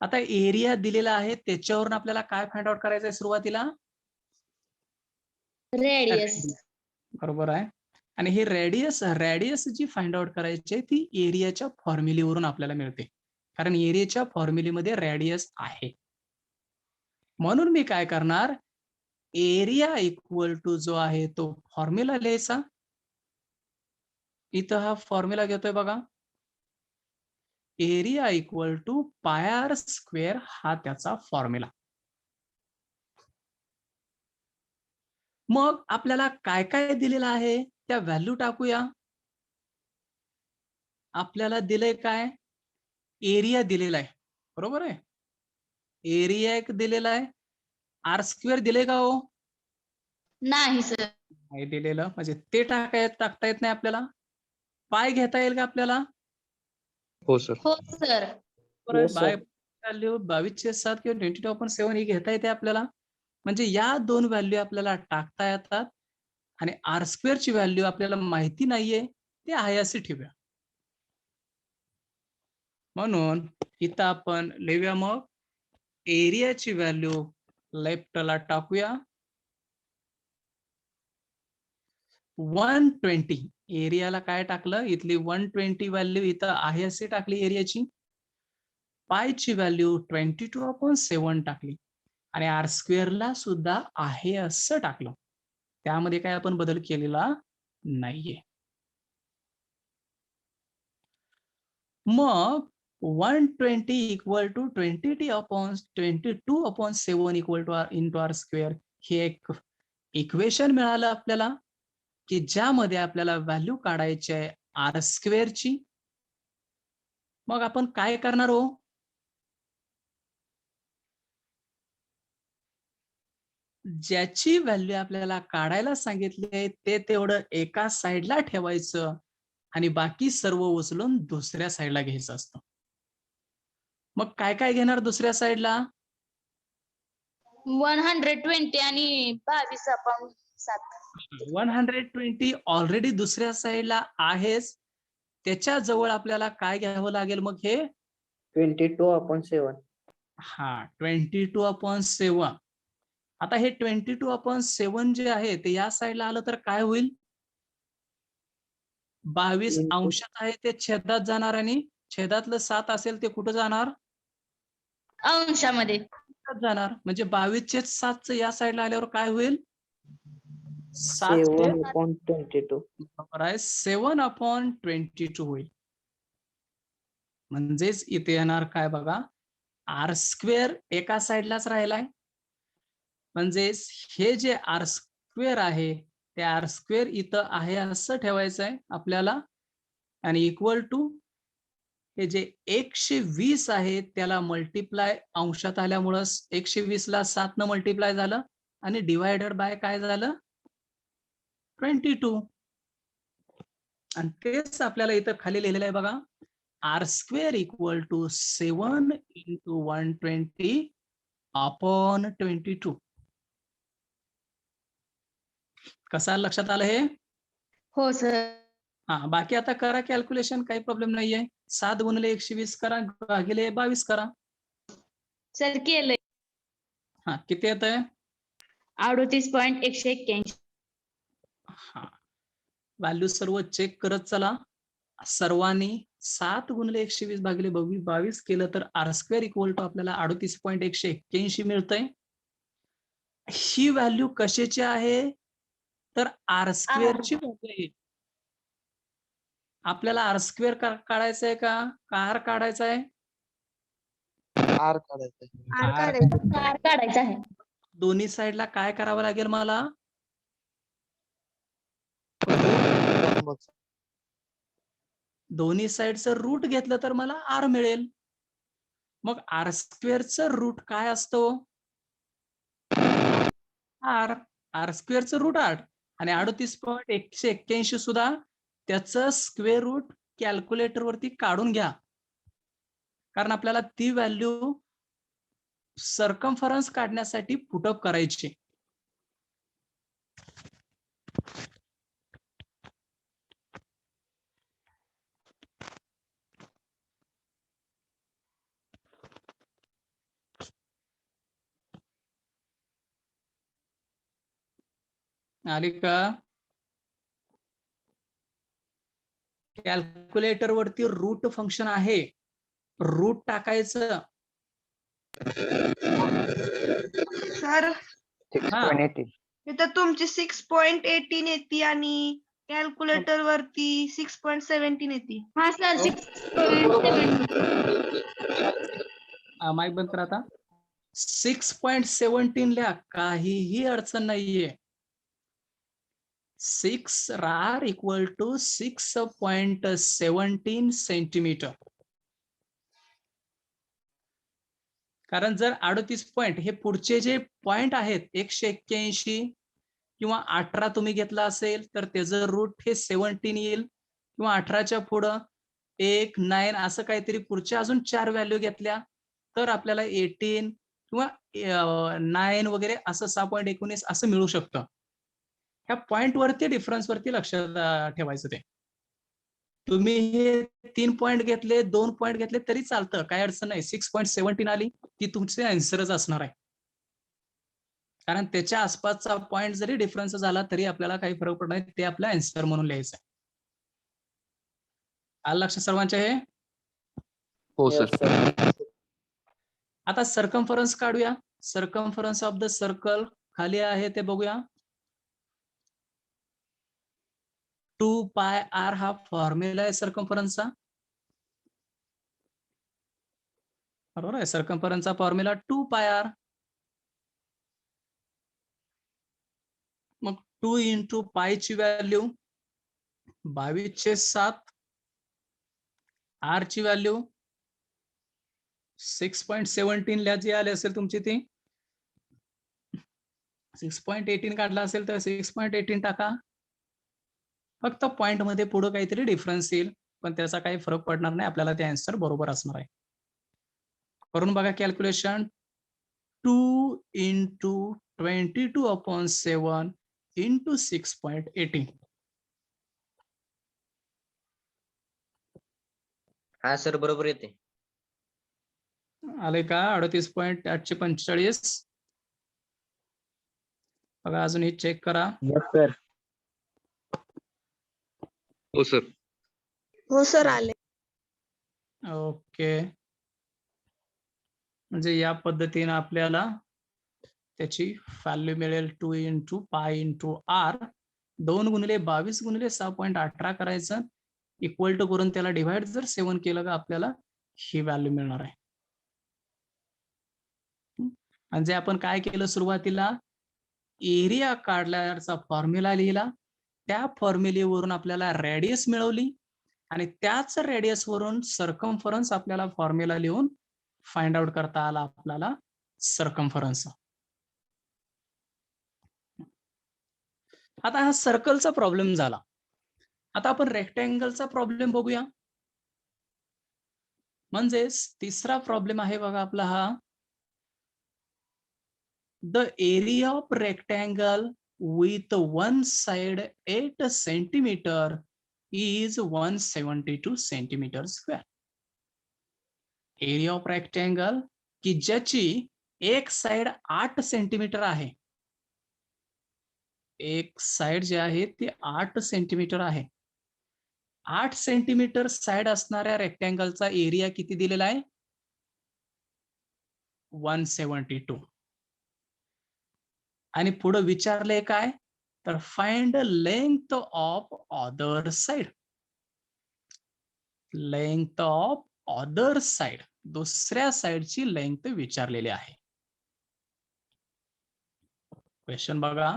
आता एरिया दिलेला आहे त्याच्यावरून आपल्याला काय फाइंड आउट करायचं आहे सुरुवातीला? रेडियस. बरोबर आहे. आणि हे रेडियस जी फाइंड आउट करायची ती एरियाच्या फॉर्म्युलीवरून आपल्याला मिळते, कारण एरियाच्या फॉर्म्युलीमध्ये रेडियस आहे. म्हणून मी काय करणार, एरिया इक्वल टू जो आहे तो फॉर्म्युला लिहायचा. इथं हा फॉर्म्युला घेतोय बघा, area equal to pi R square, हा त्याचा फॉर्म्युला. मग आपल्याला काय काय दिलेलं आहे त्या व्हॅल्यू टाकूया. आपल्याला दिलंय काय, एरिया दिलेला आहे, बरोबर आहे. एरिया एक दिलेला आहे. आर स्क्वेअर दिले का हो? नाही सर. नाही दिलेलं, म्हणजे ते टाकता येत नाही आपल्याला. पाय घेता येईल का आपल्याला? हो सर. हो सर. बाय व्हॅल्यू 22/7 किंवा 22/7 ही घेता येते आपल्याला. म्हणजे या दोन व्हॅल्यू आपल्याला टाकता येतात आणि आर स्क्वेअर ची व्हॅल्यू आपल्याला माहिती नाहीये, ते आहे असे ठेवूया. म्हणून इथं आपण लिहूया, मग एरियाची व्हॅल्यू लेफ्टला टाकूया 120. एरियाला काय टाकलं, इथली 120 व्हॅल्यू इथं आहे असे टाकली एरियाची. पायची व्हॅल्यू 22/7 टाकली आणि आर स्क्वेअरला सुद्धा आहे असं टाकलं. त्यामध्ये काय आपण बदल केलेला नाहीये. मग 120 equal to 22/7 equal to into r square, हे एक इक्वेशन मिळालं आपल्याला, की ज्यामध्ये आपल्याला व्हॅल्यू काढायची आहे आर स्क्वेअरची. मग आपण काय करणार हो, ज्याची व्हॅल्यू आपल्याला काढायला सांगितली आहे ते तेवढं एका साईडला ठेवायचं आणि बाकी सर्व उचलून दुसऱ्या साईडला घ्यायचं असतं. मग काय काय घेणार दुसऱ्या साईडला? 120 आणि 22/7. 120 ऑलरेडी दुसऱ्या साईडला आहेच, त्याच्या जवळ आपल्याला काय घ्यावं लागेल मग, हे 22/7. हा 22/7. आता हे 22/7 जे आहे ते या साईडला आलं तर काय होईल, 22 अंशात आहे ते छेदात जाणार आणि छेदातलं 7 असेल ते कुठं जाणार, अंशामध्ये जाणार. म्हणजे 22/7 या साईडला आल्यावर काय होईल, 7/22. 7/22. 7/22 होईल. म्हणजेच इथे येणार काय बघा, आर स्क्वेअर एका साईडलाच राहिलाय. म्हणजेच हे जे आर स्क्वेअर आहे ते आर स्क्वेअर इथं आहे असं ठेवायचं आहे आपल्याला, आणि इक्वल टू हे जे 120 आहे त्याला मल्टिप्लाय अंशात आल्यामुळं 120 ला 7 न मल्टिप्लाय झालं आणि डिवायडेड बाय काय झालं, 22. आणि तेच आपल्याला इथं खाली लिहिलेलं आहे बघा, r square equal to 7 into 120/22. कसं लक्षात आलं हे? हो सर. हा बाकी आता करा कॅल्क्युलेशन, काही प्रॉब्लेम नाहीये. 7 गुणिले 120 करा भागिले 22 करा. सर केलंय. हा किती येत आहे? 38.181. हा व्हॅल्यू सर्व चेक करत चला. सर्वांनी 7 गुणिले 120 भागिले 22 केलं तर आर स्क्वेअर इक्वल टू आपल्याला 38.181 मिळतंय. ही व्हॅल्यू कशाची आहे? तर आर स्क्वेअरची व्हॅल्यू आहे. आपल्याला आर स्क्वेअर काढायचं आहे का आर काढायचा आहे? आर काढायचं. कार काढायचा आहे. दोन्ही साईडला काय करावं लागेल मला? दोन्ही साईडचं रूट घेतलं तर मला आर मिळेल. मग आर स्क्वेअरचं रूट काय असतो? आर. आर स्क्वेअरचं रूट 8 आणि 38.181 सुद्धा त्याचं स्क्वेअर रूट कॅल्क्युलेटर वरती काढून घ्या, कारण आपल्याला ती व्हॅल्यू सर्कम्फरन्स काढण्यासाठी पुटअप करायची. आली का? कॅल्क्युलेटर वरती रूट फंक्शन आहे, रूट टाकायचं. सर 6.18. इथं तुमची 6.18 येते आणि कॅल्क्युलेटर वरती 6.17 येते. हा सर 6.7. माईक बंद करा आता. 6.17 लिहा, काहीही अडचण नाहीये. 6 आर इक्वल टू 6.17 सेंटीमीटर. कारण जर 38 पॉइंट हे पुढचे जे पॉइंट आहेत 181 किंवा 18 तुम्ही घेतला असेल तर त्याचं रूट हे 17 येईल, किंवा 18च्या पुढं 1, 9 असं काहीतरी पुढच्या अजून 4 व्हॅल्यू घेतल्या तर आपल्याला 18 किंवा 9 वगैरे असं 6.19 असं मिळू शकतं. ह्या पॉइंट वरती डिफरन्स वरती लक्ष ठेवायचं. ते तुम्ही हे 3 पॉइंट घेतले 2 पॉइंट घेतले तरी चालतं, काही अडचण नाही. 6.17 आली ती तुमचे आन्सरच असणार आहे, कारण त्याच्या आसपासचा पॉइंट जरी डिफरन्स झाला तरी आपल्याला काही फरक पडत नाही, ते आपलं आन्सर म्हणून लिहायचं आहे. आलं लक्ष सर्वांच्या हे? हो Yes, सर. sir. आता सर्कम्फरन्स काढूया. सर्कम्फरन्स ऑफ द सर्कल खाली आहे ते बघूया. 2πr हा फॉर्म्युला आहे सर्कम्फरन्सचा, बरोबर आहे. सर्कम्फरन्सचा फॉर्म्युला 2πr. मग 2 इंटू पाय ची व्हॅल्यू 22/7, आर ची व्हॅल्यू 6.17 ला जी आली असेल तुमची ती 6.18 काढला असेल तर 6.18 टाका. फक्त पॉइंट मध्ये पुढे काहीतरी डिफरन्स येईल, पण त्याचा काही फरक पडणार नाही, आपल्याला ते आन्सर बरोबर असणार आहे. करून बघा कॅल्क्युलेशन. 2 into 22/7 into 6.18. हा सर बरोबर येते. आले का? 38.845. बघा अजून हे चेक करा. Yes, sir. हो सर. हो सर आले. ओके, म्हणजे या पद्धतीने आपल्याला त्याची व्हॅल्यू मिळेल. 2 इंटू पाय इंटू आर, 2 गुणिले 22 गुणिले 6.18 करायचं, इक्वल टू करून त्याला डिवाइड जर 7 केलं का आपल्याला ही व्हॅल्यू मिळणार आहे. म्हणजे आपण काय केलं सुरुवातीला, एरिया काढल्याचा फॉर्म्युला लिहिला, त्या फॉर्म्युलेवरून आपल्याला रेडियस मिळवली आणि त्याच रेडियस वरून सर्कम्फरन्स आपल्याला फॉर्म्युला लिहून फाइंड आउट करता आला आपल्याला सर्कम्फरन्स. आता हा सर्कलचा प्रॉब्लेम झाला. आता आपण रेक्टँगलचा प्रॉब्लेम बघूया. म्हणजेच तिसरा प्रॉब्लेम आहे बघा आपला हा. The area of rectangle with one side 8 centimeter is 172 centimetre square. Area of rectangle की ज्याची एक साइड 8 सेंटीमीटर आहे, एक साइड जे आहे ते 8 सेंटीमीटर आहे. 8 सेंटीमीटर साइड असणाऱ्या रेक्टँगलचा एरिया किती दिलेला आहे? 172. आणि पुढे विचारले काय? तर find length of other side. Length of other side, दुसऱ्या साइडची लेंथ विचारलेली आहे. क्वेश्चन बघा.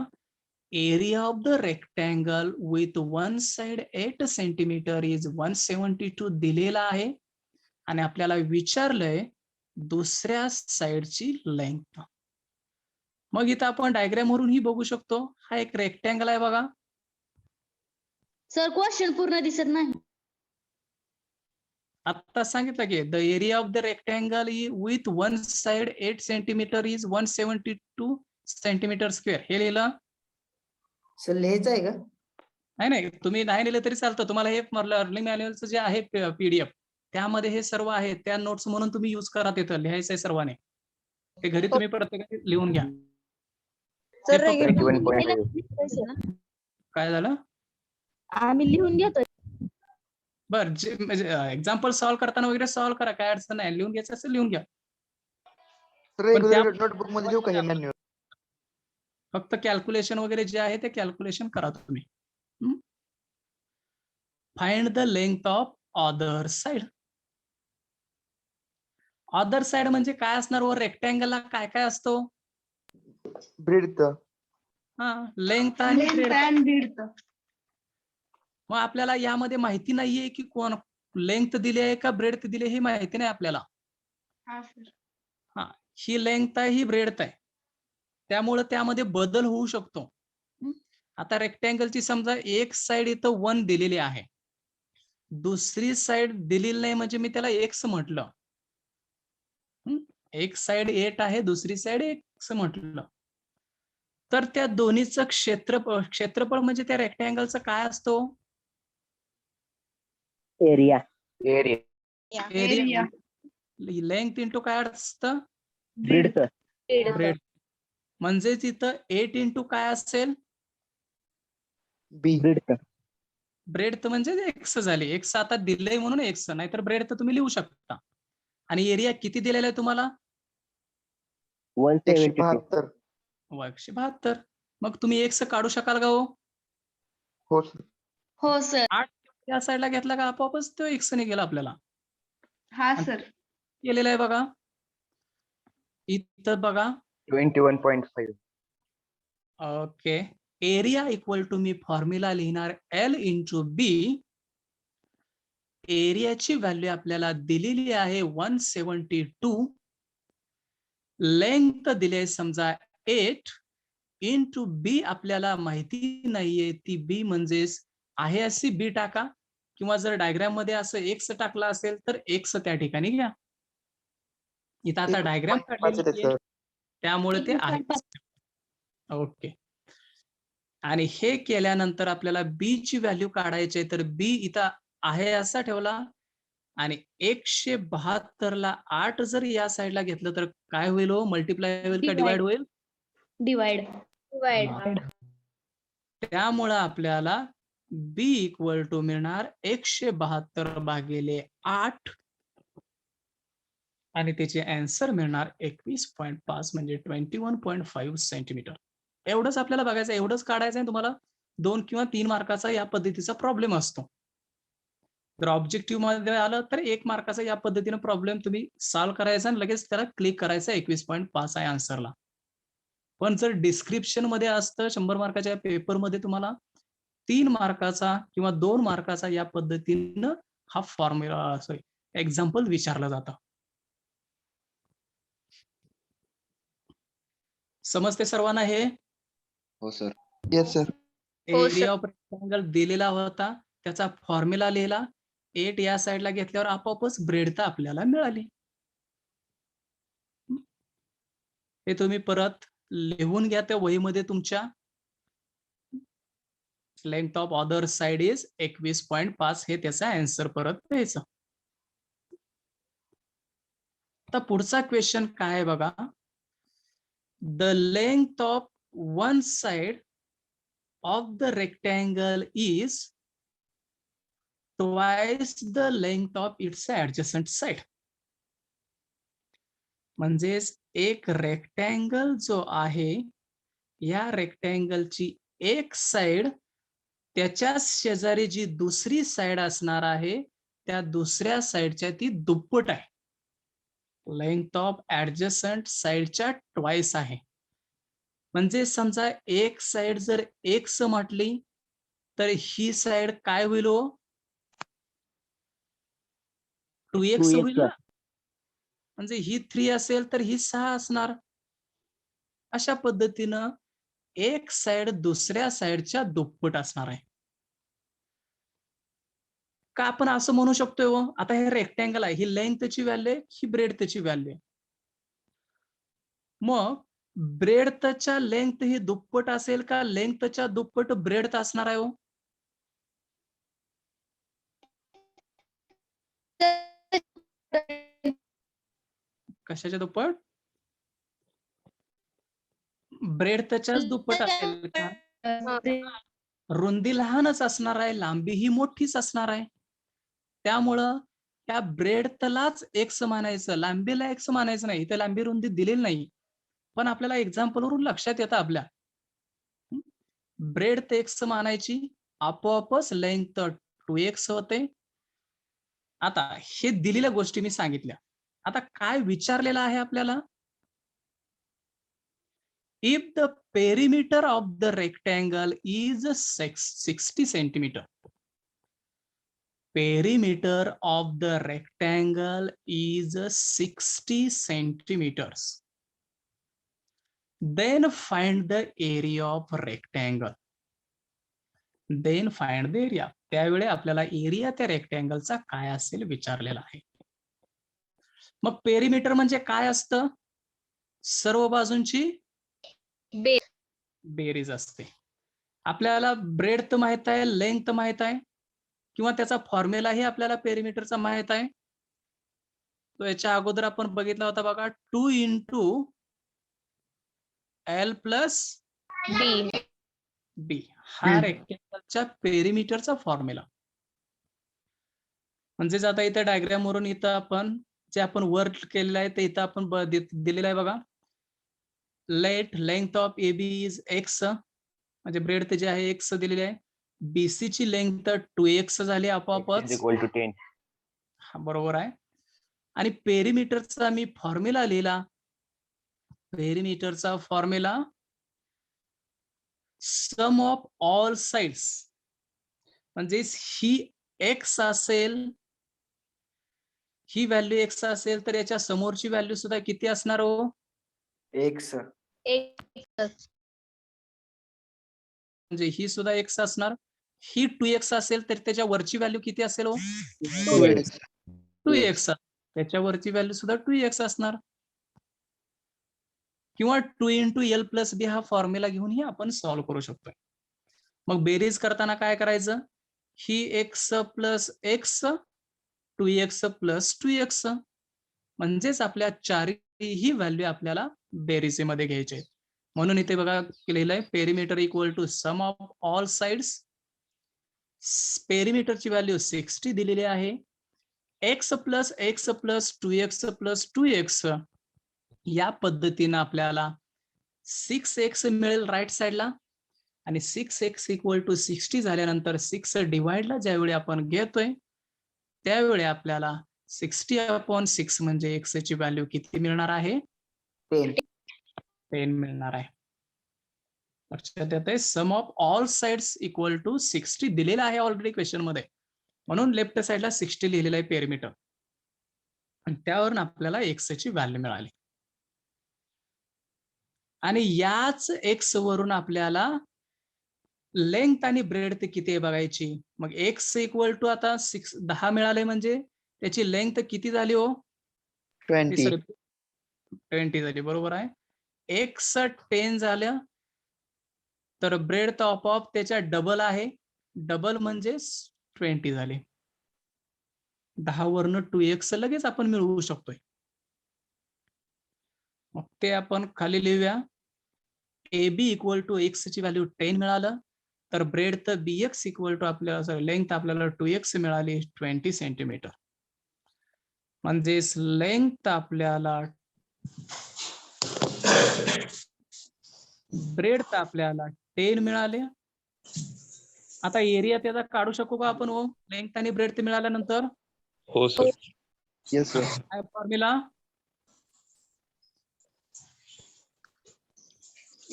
Area of the rectangle with one side 8 centimetre is 172 दिलेला आहे आणि आपल्याला विचारलंय दुसऱ्या साइडची लेंथ. मग इथं आपण डायग्राम वरून ही बघू शकतो. हा एक रेक्टँगल आहे बघा. सर क्वेश्चन पूर्ण दिसत नाही. आता सांगितलं की the area of the rectangle with one side 8 centimetre is 172 centimetre square. हे लिहिलं सर लिहायचं आहे का? नाही, तुम्ही नाही लिहिलं तरी चालतं. तुम्हाला हे लर्निंग मॅन्युअलचं जे आहे पीडीएफ त्यामध्ये हे सर्व आहे. त्या नोट्स म्हणून तुम्ही युज करा. तिथं लिहायचंय सर्वांनी. ते घरी तुम्ही प्रत्येकाने लिहून घ्या. सर ते फक्त- 21.5. काय झालं? आम्ही लिहून घेतो. बर, जे म्हणजे एक्झाम्पल सॉल्व्ह करताना वगैरे सॉल्व्ह करा, काय अडचण नाही. लिहून घ्यायचं असेल लिहून घ्या. रेग्युलर नोटबुक मध्ये लिहू का हे मॅन्युअल? फक्त कॅल्क्युलेशन वगैरे जे आहे ते कॅल्क्युलेशन करा तुम्ही. Find the length of other side. Other side म्हणजे काय असणार? वर रेक्टँगलला काय काय असतो? ब्रेडथ. हा, लेंथ आणि लेंथ breadth. And width. मग आपल्याला यामध्ये माहिती नाहीये की कोण लेंथ दिली आहे का ब्रेडथ दिली हे माहिती नाही आपल्याला. हा सर. हा, ही लेंथ आहे, ही ब्रेडथ आहे. त्यामुळे त्यामध्ये बदल होऊ शकतो. आता रेक्टँगलची समजा एक साइड इथं 1 दिलेली आहे, दुसरी साइड दिलेली नाही म्हणजे मी त्याला एक्स म्हटलं. एक साइड 8 आहे, दुसरी साइड एक्स म्हटलं. तर त्या दोन्हीचं क्षेत्रफळ म्हणजे त्या रेक्टँगलचं काय असतो? एरिया. एरिया. लेंथ इंटू काय असतं? ब्रेडथ. ब्रेडथ. म्हणजे तिथं 8 इंटू काय असेल? बी. ब्रेडथ. ब्रेडथ म्हणजे एक्स झाली. एक्स आता दिलंय म्हणून एक्स, नाहीतर ब्रेडथ तुम्ही लिहू शकता. आणि एरिया किती दिलेला आहे तुम्हाला? 172. 172. मग तुम्ही एक्स काढू शकाल का हो? हो सर. हो सर. 8 या साईडला घेतला का आपोआपच तो एक्स ने गेला आपल्याला. हा सर. केलेला आहे बघा. इथं बघा. 21.5. ओके. एरिया इक्वल टू मी फॉर्म्युला लिहिणार एल इंटू बी. एरियाची व्हॅल्यू आपल्याला दिलेली आहे 172. लेंथ दिले समजा 8 इंटू बी आपल्याला माहिती नाहीये ती बी म्हणजेच आहे अशी बी टाका, किंवा जर डायग्राम मध्ये असं एक्स टाकला असेल तर एक्स त्या ठिकाणी घ्या. इथं आता डायग्राम काढलेली आहे त्यामुळे ते आहे. ओके. आणि हे केल्यानंतर आपल्याला बी ची व्हॅल्यू काढायची आहे. तर बी इथं आहे असा ठेवला आणि 172 ला 8 जर या साईडला घेतलं तर काय होईल हो? मल्टिप्लाय होईल का डिवाइड होईल? डिवाइड. त्यामुळं आपल्याला बी इक्वल टू मिळणार 172 भागिले 8 आणि त्याचे आन्सर मिळणार 21.5 म्हणजे 21.5 सेंटीमीटर. एवढंच आपल्याला बघायचं, एवढंच काढायचं आहे तुम्हाला. 2 किंवा 3 मार्काचा या पद्धतीचा प्रॉब्लेम असतो. जर ऑब्जेक्टिव्ह मध्ये आलं तर 1 मार्काचा या पद्धतीने प्रॉब्लेम तुम्ही सॉल्व्ह करायचा आणि लगेच त्याला क्लिक करायचं. 21.5 आहे आन्सरला. पण जर डिस्क्रिप्शन मध्ये असतं 100 मार्काच्या पेपर मध्ये तुम्हाला 3 मार्काचा किंवा 2 मार्काचा या पद्धतीनं हा फॉर्म्युला एक्झाम्पल विचारलं जातं. समजते सर्वांना हे? हो sir. Yes sir. Area of rectangle दिलेला होता, त्याचा फॉर्म्युला लिहिला. 8 या साईडला घेतल्यावर आपोआपच ब्रेडथ आपल्याला मिळाली. हे तुम्ही परत लिहून घ्या त्या वहीमध्ये तुमच्या. Length of other side is 21.5 हे त्याचा आन्सर परत द्यायचं. आता पुढचा क्वेश्चन काय आहे बघा. The length of one side of the rectangle is twice the length of its adjacent side. म्हणजेच एक रेक्टँगल जो आहे या रेक्टँगलची एक साइड त्याच्या शेजारी जी दुसरी साइड असणार आहे त्या दुसऱ्या साइडच्या ती दुप्पट आहे. लेंथ ऑफ ऍडजसंट साइडच्या ट्वाइस आहे. म्हणजे समजा एक साइड जर एक्स म्हटली तर ही साइड काय होईल हो? 2x 2x होईल ना. म्हणजे ही 3 असेल तर ही 6 असणार. अशा पद्धतीनं एक साइड दुसऱ्या साइडच्या दुप्पट असणार आहे. का आपण असं म्हणू शकतोय हो? आता हे रेक्टँगल आहे, ही लेंथची व्हॅल्यू आहे, ही ब्रेडथची व्हॅल्यू आहे. मग ब्रेडथच्या लेंथ ही दुप्पट असेल का लेंथच्या दुप्पट ब्रेडथ असणार आहे हो? कशाच्या दुप्पट? ब्रेडथच्याच दुप्पट असेल का? रुंदी लहानच असणार आहे, लांबी ही मोठीच असणार आहे. त्यामुळं त्या ब्रेडथलाच एक्स मानायचं, लांबीला एक्स मानायचं नाही. इथे लांबी रुंदी दिलेली नाही, पण आपल्याला एक्झाम्पल वरून लक्षात येतं आपल्या. ब्रेडथ एक्स मानायची, आपोआपच लेंथ 2x होते. आता हे दिलेल्या गोष्टी मी सांगितल्या. आता काय विचारलेलं आहे आपल्याला? If the perimeter of the rectangle is 60 centimeter, perimeter of the rectangle is 60 centimeters, then find the area of rectangle. Then find the area. त्यावेळी आपल्याला एरिया त्या रेक्टँगलचा काय असेल विचारलेला आहे. मग पेरिमीटर म्हणजे काय असतं? सर्व बाजूंची बेरीज असते. आपल्याला ब्रेडथ माहित आहे, लेंथ माहित आहे, किंवा त्याचा फॉर्म्युलाही आपल्याला पेरिमीटरचा माहित आहे. तो याच्या अगोदर आपण बघितला होता बघा, 2 × L + B हा रेक्टँगलच्या पेरिमीटरचा फॉर्म्युला. म्हणजेच आता इथं डायग्राम वरून इथं आपण जे आपण वर्क केलेलं आहे ते इथं आपण दिलेलं आहे बघा. Length of AB is x, म्हणजे ब्रेडथ जे आहे x दिलेली आहे. BC ची लेंथ 2x झाली आपोआपच. =10. हा बरोबर आहे. आणि पेरिमीटरचा मी फॉर्म्युला लिहिला. पेरिमीटरचा formula sum of all sides. म्हणजे ही x असेल, ही व्हॅल्यू x असेल तर याच्या समोरची व्हॅल्यू सुद्धा किती असणार हो? x. म्हणजे ही सुद्धा x असणार. ही 2x असेल तर त्याच्या वरची व्हॅल्यू किती असेल हो? 2x. त्याच्यावरची व्हॅल्यू सुद्धा 2x असणार. किंवा 2 × L + B हा फॉर्म्युला घेऊनही आपण सॉल्व्ह करू शकतो. मग बेरीज करताना काय करायचं? ही x + x, 2x + 2x, म्हणजेच आपल्या चारही व्हॅल्यू आपल्याला बेरीजमध्ये घ्यायचे. म्हणून इथे बघा लिहिलंय perimeter = sum of all sides. पेरिमीटरची व्हॅल्यू 60 दिलेली आहे. x + x + 2x + 2x या पद्धतीनं आपल्याला 6x मिळेल राईट साइडला. आणि 6x = 60 झाल्यानंतर 6 डिवाइडला ज्यावेळी आपण घेतोय त्यावेळी आपल्याला 60/6 म्हणजे x ची व्हॅल्यू किती मिळणार आहे? 10 मिळणार आहे. लक्षात येतंय? सम ऑफ ऑल साइड्स = 60 दिलेला आहे ऑलरेडी क्वेश्चन मध्ये, म्हणून लेफ्ट साइडला 60 लिहिलेलं आहे पेरिमीटर. आणि त्यावरून आपल्याला x ची व्हॅल्यू मिळाली. आणि याच x वरून आपल्याला लेंथ आणि ब्रेडथ किती आहे बघायची. मग x = आता 10 मिळाले म्हणजे त्याची लेंथ किती झाली हो? 20. 20 झाली. बरोबर आहे. x 10 झालं तर ब्रेड आपोआप त्याच्या डबल आहे. डबल म्हणजे 20 झाले. 10 वरनं 2x लगेच आपण मिळवू शकतोय. मग ते आपण खाली लिहूया. AB इक्वल टू x ची व्हॅल्यू 10 मिळालं. तर ब्रेड तर BX इक्वल टू आपल्याला लेंथ आपल्याला 2x मिळाली 20 सेंटीमीटर. म्हणजेच लेंथ आपल्याला ब्रेड तर आपल्याला 10 मिळाले. आता एरिया त्याचा काढू शकू का आपण? हो, लेंथ आणि ब्रेड मिळाल्यानंतर हो सर. Yes, sir. काय formula?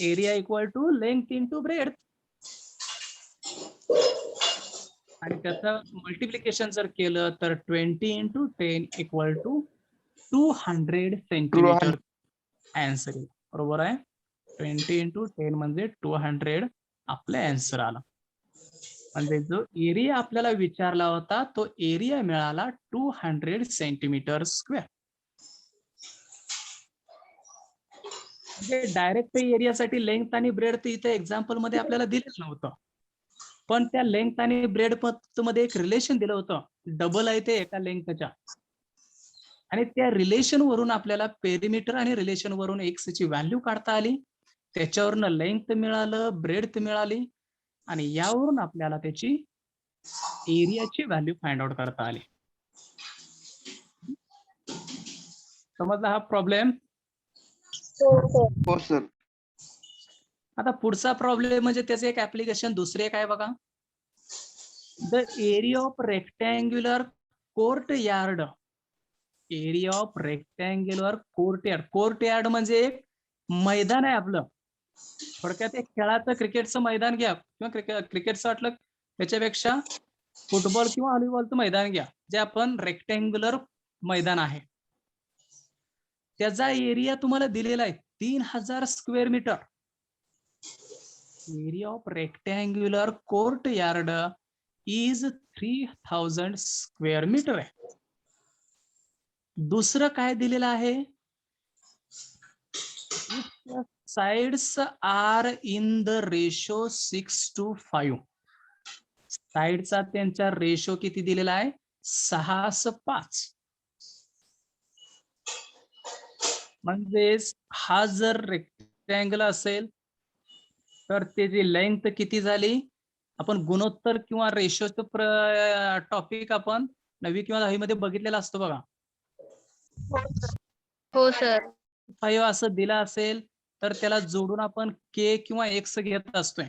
Area equal to length into breadth. आणि त्याचं मल्टिप्लिकेशन जर केलं तर 20 into 10 equal to 200 centimetre answer येईल. बरोबर आहे. 20 इंटू 10 म्हणजे 200 आपला आन्सर आला. म्हणजे जो एरिया आपल्याला विचारला होता तो एरिया मिळाला 200 सेंटीमीटर स्क्वेअर. म्हणजे डायरेक्ट एरियासाठी लेंथ आणि ब्रेड इथे एक्झाम्पल मध्ये आपल्याला दिलेच नव्हतं. पण त्या लेंथ आणि ब्रेड मध्ये एक रिलेशन दिलं होतं. डबल आहे ते एका लेंथच्या. आणि त्या रिलेशन वरून आपल्याला पेरिमीटर आणि रिलेशन वरून एक्स ची व्हॅल्यू काढता आली. त्याच्यावरून लेंथ मिळालं, ब्रेड मिळाली आणि यावरून आपल्याला त्याची एरियाची व्हॅल्यू फाइंड आउट करता आली. समजला हा प्रॉब्लेम? हो सर. आता पुढचा प्रॉब्लेम म्हणजे त्याचे एक ऍप्लिकेशन दुसरे काय बघा. The area of rectangular court yard. Area of rectangular court yard. Court yard म्हणजे एक मैदान आहे आपलं. थोडक्यात एक खेळाचं क्रिकेटचं मैदान घ्या किंवा क्रिकेटचं वाटलं त्याच्यापेक्षा फुटबॉल किंवा व्हॉलीबॉलचं मैदान घ्या, जे आपण रेक्टँग्युलर मैदान आहे. त्याचा एरिया तुम्हाला दिलेला आहे 3000 square metre. Area of rectangular courtyard is 3000 square metre आहे. दुसरं काय दिलेलं आहे? Sides are in the ratio 6:5. साइडचा त्यांचा रेशो किती दिलेला आहे? 6:5. म्हणजेच हा जर रेक्टँगल असेल तर त्याची लेंथ किती झाली? आपण गुणोत्तर किंवा रेशोचं टॉपिक आपण 9वी किंवा 10वी मध्ये बघितलेला असतो बघा. हो सर. 5 असं दिला असेल तर त्याला जोडून आपण के किंवा एक्स घेत असतोय.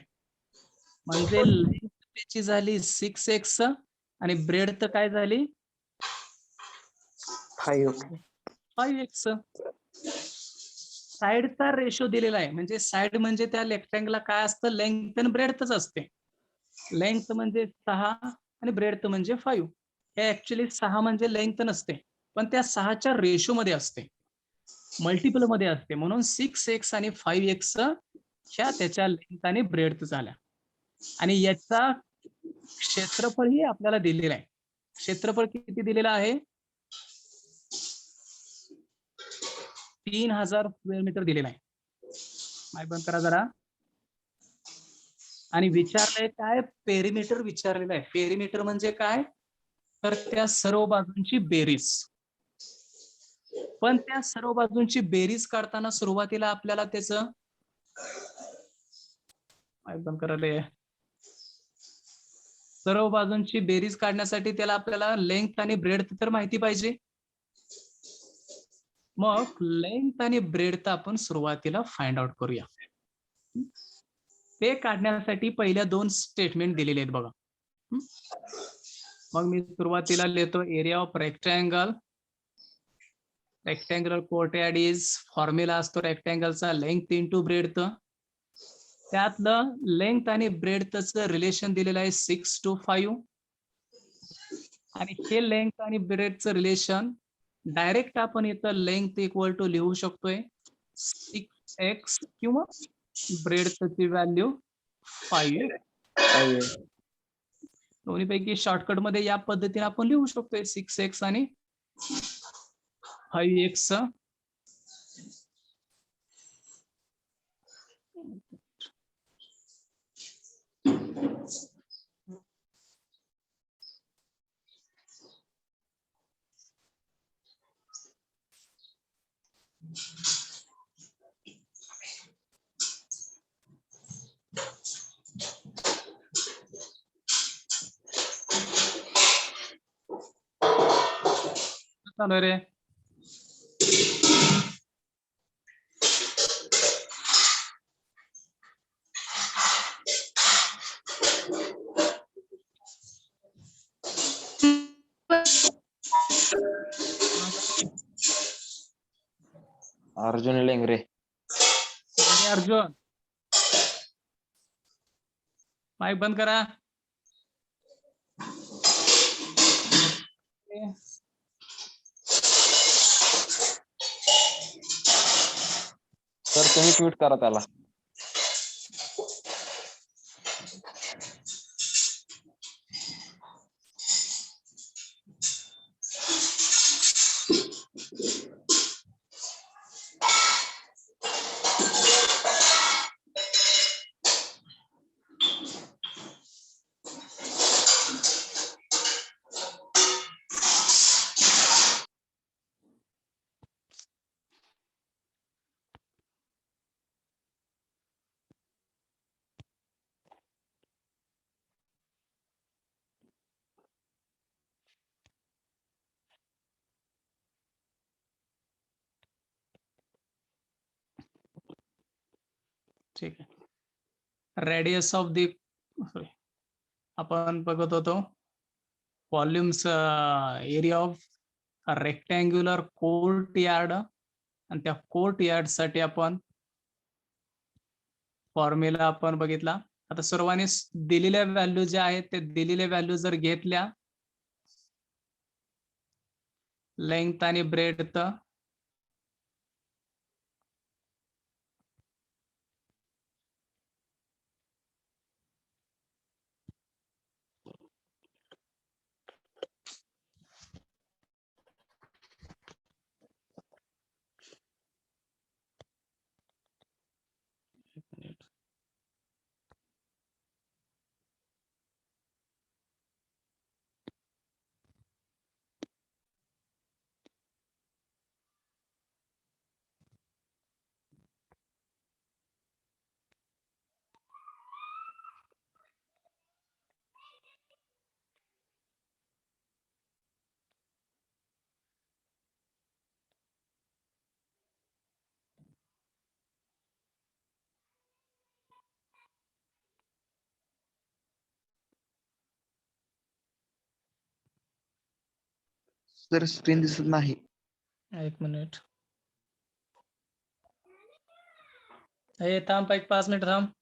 म्हणजे लेंथ त्याची झाली 6x आणि ब्रेड तर काय झाली 5x. साइडचा रेशो दिलेला आहे. म्हणजे साइड म्हणजे त्या रेक्टँगलला काय असतं? लेंथ आणि ब्रेडच असते. लेंथ म्हणजे 6 आणि ब्रेड म्हणजे 5. हे ऍक्च्युली 6 म्हणजे लेंथ नसते, पण त्या 6च्या रेशो मध्ये असते, मल्टिपल मध्ये असते. म्हणून 6x आणि 5x ह्या त्याच्या लेंथ आणि ब्रेड झाल्या. आणि याचा क्षेत्रफळ ही आपल्याला दिलेलं आहे. क्षेत्रफळ किती दिलेलं आहे? 3000 स्क्वेअर मीटर दिलेला आहे. माईक बंद करा जरा. आणि विचारलंय काय? पेरिमीटर विचारलेलं आहे. पेरिमीटर म्हणजे काय? तर त्या सर्व बाजूंची बेरीज. पण त्या सर्व बाजूंची बेरीज काढताना सुरुवातीला आपल्याला त्याचं माईक बंद करायला, सर्व बाजूंची बेरीज काढण्यासाठी त्याला आपल्याला लेंथ आणि ब्रेड तर माहिती पाहिजे. मग लेंथ आणि ब्रेड आपण सुरुवातीला फाइंड आउट करूया. ते काढण्यासाठी पहिल्या 2 स्टेटमेंट दिलेले आहेत बघा. मग मी सुरुवातीला लिहितो area of rectangle. Rectangular courtyard is formula असतो रेक्टँगलचा लेंथ इंटू ब्रेड. त्यातलं लेंथ आणि ब्रेडचं रिलेशन दिलेलं आहे 6:5. आणि हे लेंथ आणि ब्रेडचं रिलेशन डायरेक्ट आपण इथं लेंथ इक्वल टू लिहू शकतोय 6x किंवा ब्रेडची व्हॅल्यू 5. दोन्हीपैकी शॉर्टकट मध्ये या पद्धतीने आपण लिहू शकतोय 6x आणि 5x. चालू आहे रे? अर्जुन लेंगरे. अरे अर्जुन, माईक बंद करा. सर तुम्हीच म्यूट करा त्याला. ठीक आहे. रेडियस ऑफ द आपण बघत होतो volumes area of rectangular court yard, आणि त्या कोर्ट यार्ड साठी आपण फॉर्म्युला आपण बघितला. आता सर्वांनी दिलेल्या व्हॅल्यू ज्या आहेत ते दिलेल्या व्हॅल्यू जर घेतल्या, लेंथ आणि ब्रेडथ, सर स्क्रीन दिसत नाही. एक मिनिट. हे थांब, एक 5 मिनिट थांब.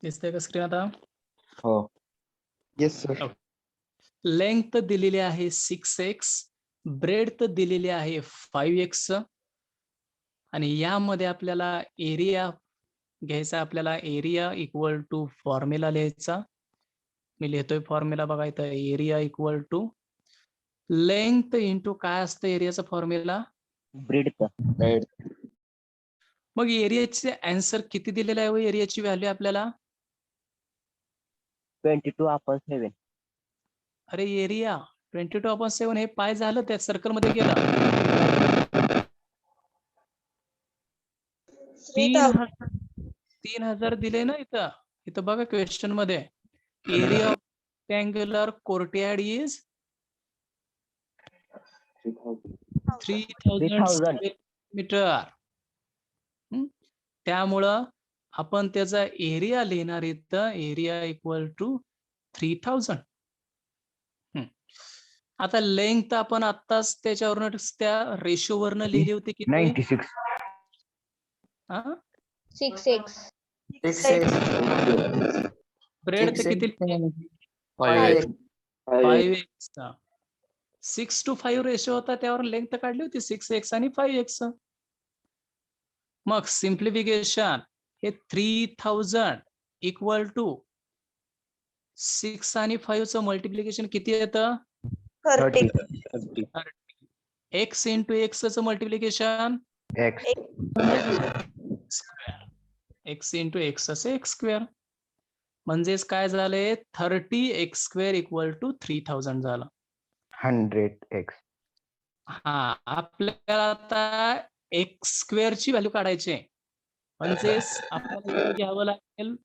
दिसतंय का स्क्रीन आता? हो. Yes sir. लेंथ दिलेली आहे 6x, ब्रेडथ दिलेली आहे 5x, आणि यामध्ये आपल्याला एरिया घ्यायचा. आपल्याला एरिया इक्वल टू फॉर्म्युला लिहायचा. मी लिहितोय फॉर्म्युला बघा इथं. Area equal to length into काय असतं एरियाचा फॉर्म्युला? ब्रेडथ. मग एरियाचे आन्सर किती दिलेला आहे? एरियाची व्हॅल्यू आपल्याला 22/7. अरे एरिया 22/7 हे पाय झालं, त्या सर्कल मध्ये गेलं. 3000 दिले ना इथं. इथं बघा क्वेश्चन मध्ये area of rectangular courtyard is 3000 metre. त्यामुळं आपण त्याचा एरिया लिहिणार इथं. Area equal to 3000. आता लेंथ आपण आत्ताच त्याच्यावरनं त्या रेशोवरनं लिहिली होती किती? 96. हा 6x. ब्रेड तर किती 5x. 5x. 6:5 रेशो होता, त्यावर लेंथ काढली होती 6x आणि 5x. मग सिम्प्लिफिकेशन हे 3000 इक्वल टू 6 आणि 5 चं मल्टिप्लिकेशन किती येतं? 30 x इंटू x चं multiplication x x into x असे x स्क्वेअर. म्हणजेच काय झाले 30x² इक्वल टू 3000 झालं. 100x. हा आपल्याला आता x² ची व्हॅल्यू काढायची आहे. म्हणजेच आपल्याला इथं घ्यावं लागेल.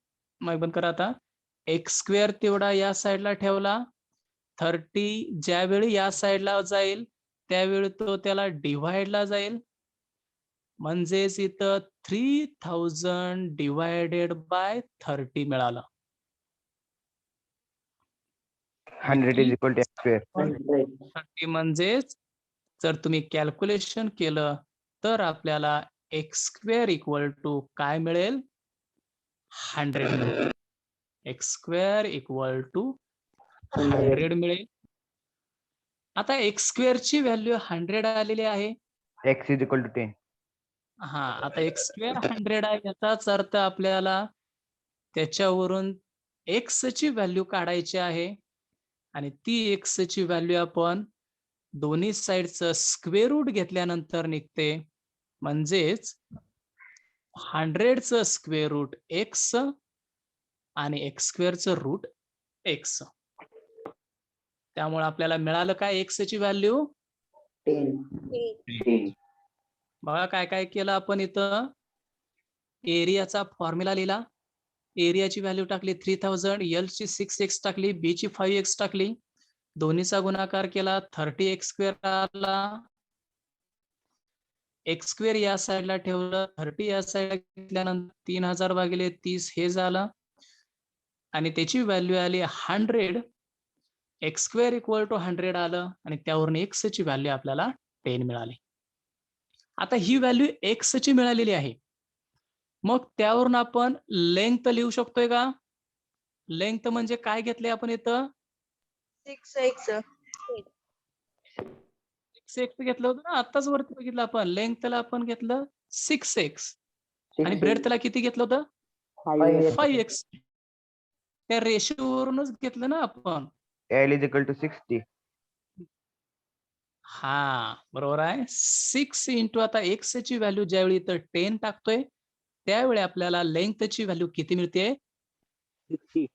मग बंद करा आता. x² तेवढा या साईडला ठेवला. 30 ज्यावेळी या साईडला जाईल त्यावेळी तो त्याला डिव्हाइडला जाईल. म्हणजेच इथं 3000 डिवायडेड बाय 30 मिळालं. 100 is equal to x square. 30 म्हणजेच जर तुम्ही कॅल्क्युलेशन केलं तर आपल्याला x² इक्वल टू काय मिळेल? 100 मिळेल. x² इक्वल टू 100 मिळेल. आता x² ची व्हॅल्यू 100 आलेली आहे. X is equal to 10. हा आता x² 100 आहे, याचाच अर्थ आपल्याला त्याच्यावरून x ची व्हॅल्यू काढायची आहे आणि ती x ची व्हॅल्यू आपण दोन्ही साइडचं स्क्वेअर रूट घेतल्यानंतर निघते. म्हणजेच 100 चं स्क्वेअर रूट x आणि x² चं रूट x. त्यामुळे आपल्याला मिळालं काय x ची व्हॅल्यू 10. बघा काय काय केलं आपण इथं. एरियाचा फॉर्म्युला लिहिला. एरियाची व्हॅल्यू टाकली 3000, L ची 6x टाकली, B ची 5x टाकली. दोन्हीचा गुणाकार केला 30x² आला. x² या साईडला ठेवलं, 30 या साईडला घेतल्यानंतर 3000 भागिले 30 हे झालं आणि त्याची व्हॅल्यू आली 100. x² इक्वल टू 100 आलं आणि त्यावरून x ची व्हॅल्यू आपल्याला 10 मिळाली. आता ही व्हॅल्यू x ची मिळालेली आहे. मग त्यावरून आपण लेंथ लिहू शकतोय का? लेंथ म्हणजे काय घेतलंय आपण इथं? 6x. x घेतलं होतं ना, आताच वरती बघितलं आपण. लेंथला आपण घेतलं 6x आणि ब्रेडथला किती घेतलं होतं? 5x. त्या रेशो वरूनच घेतलं ना आपण. L is equal to 60. हा बरोबर आहे. 6 इंटू आता x ची व्हॅल्यू ज्यावेळी इथं 10 टाकतोय त्यावेळी आपल्याला लेंथची व्हॅल्यू किती मिळते?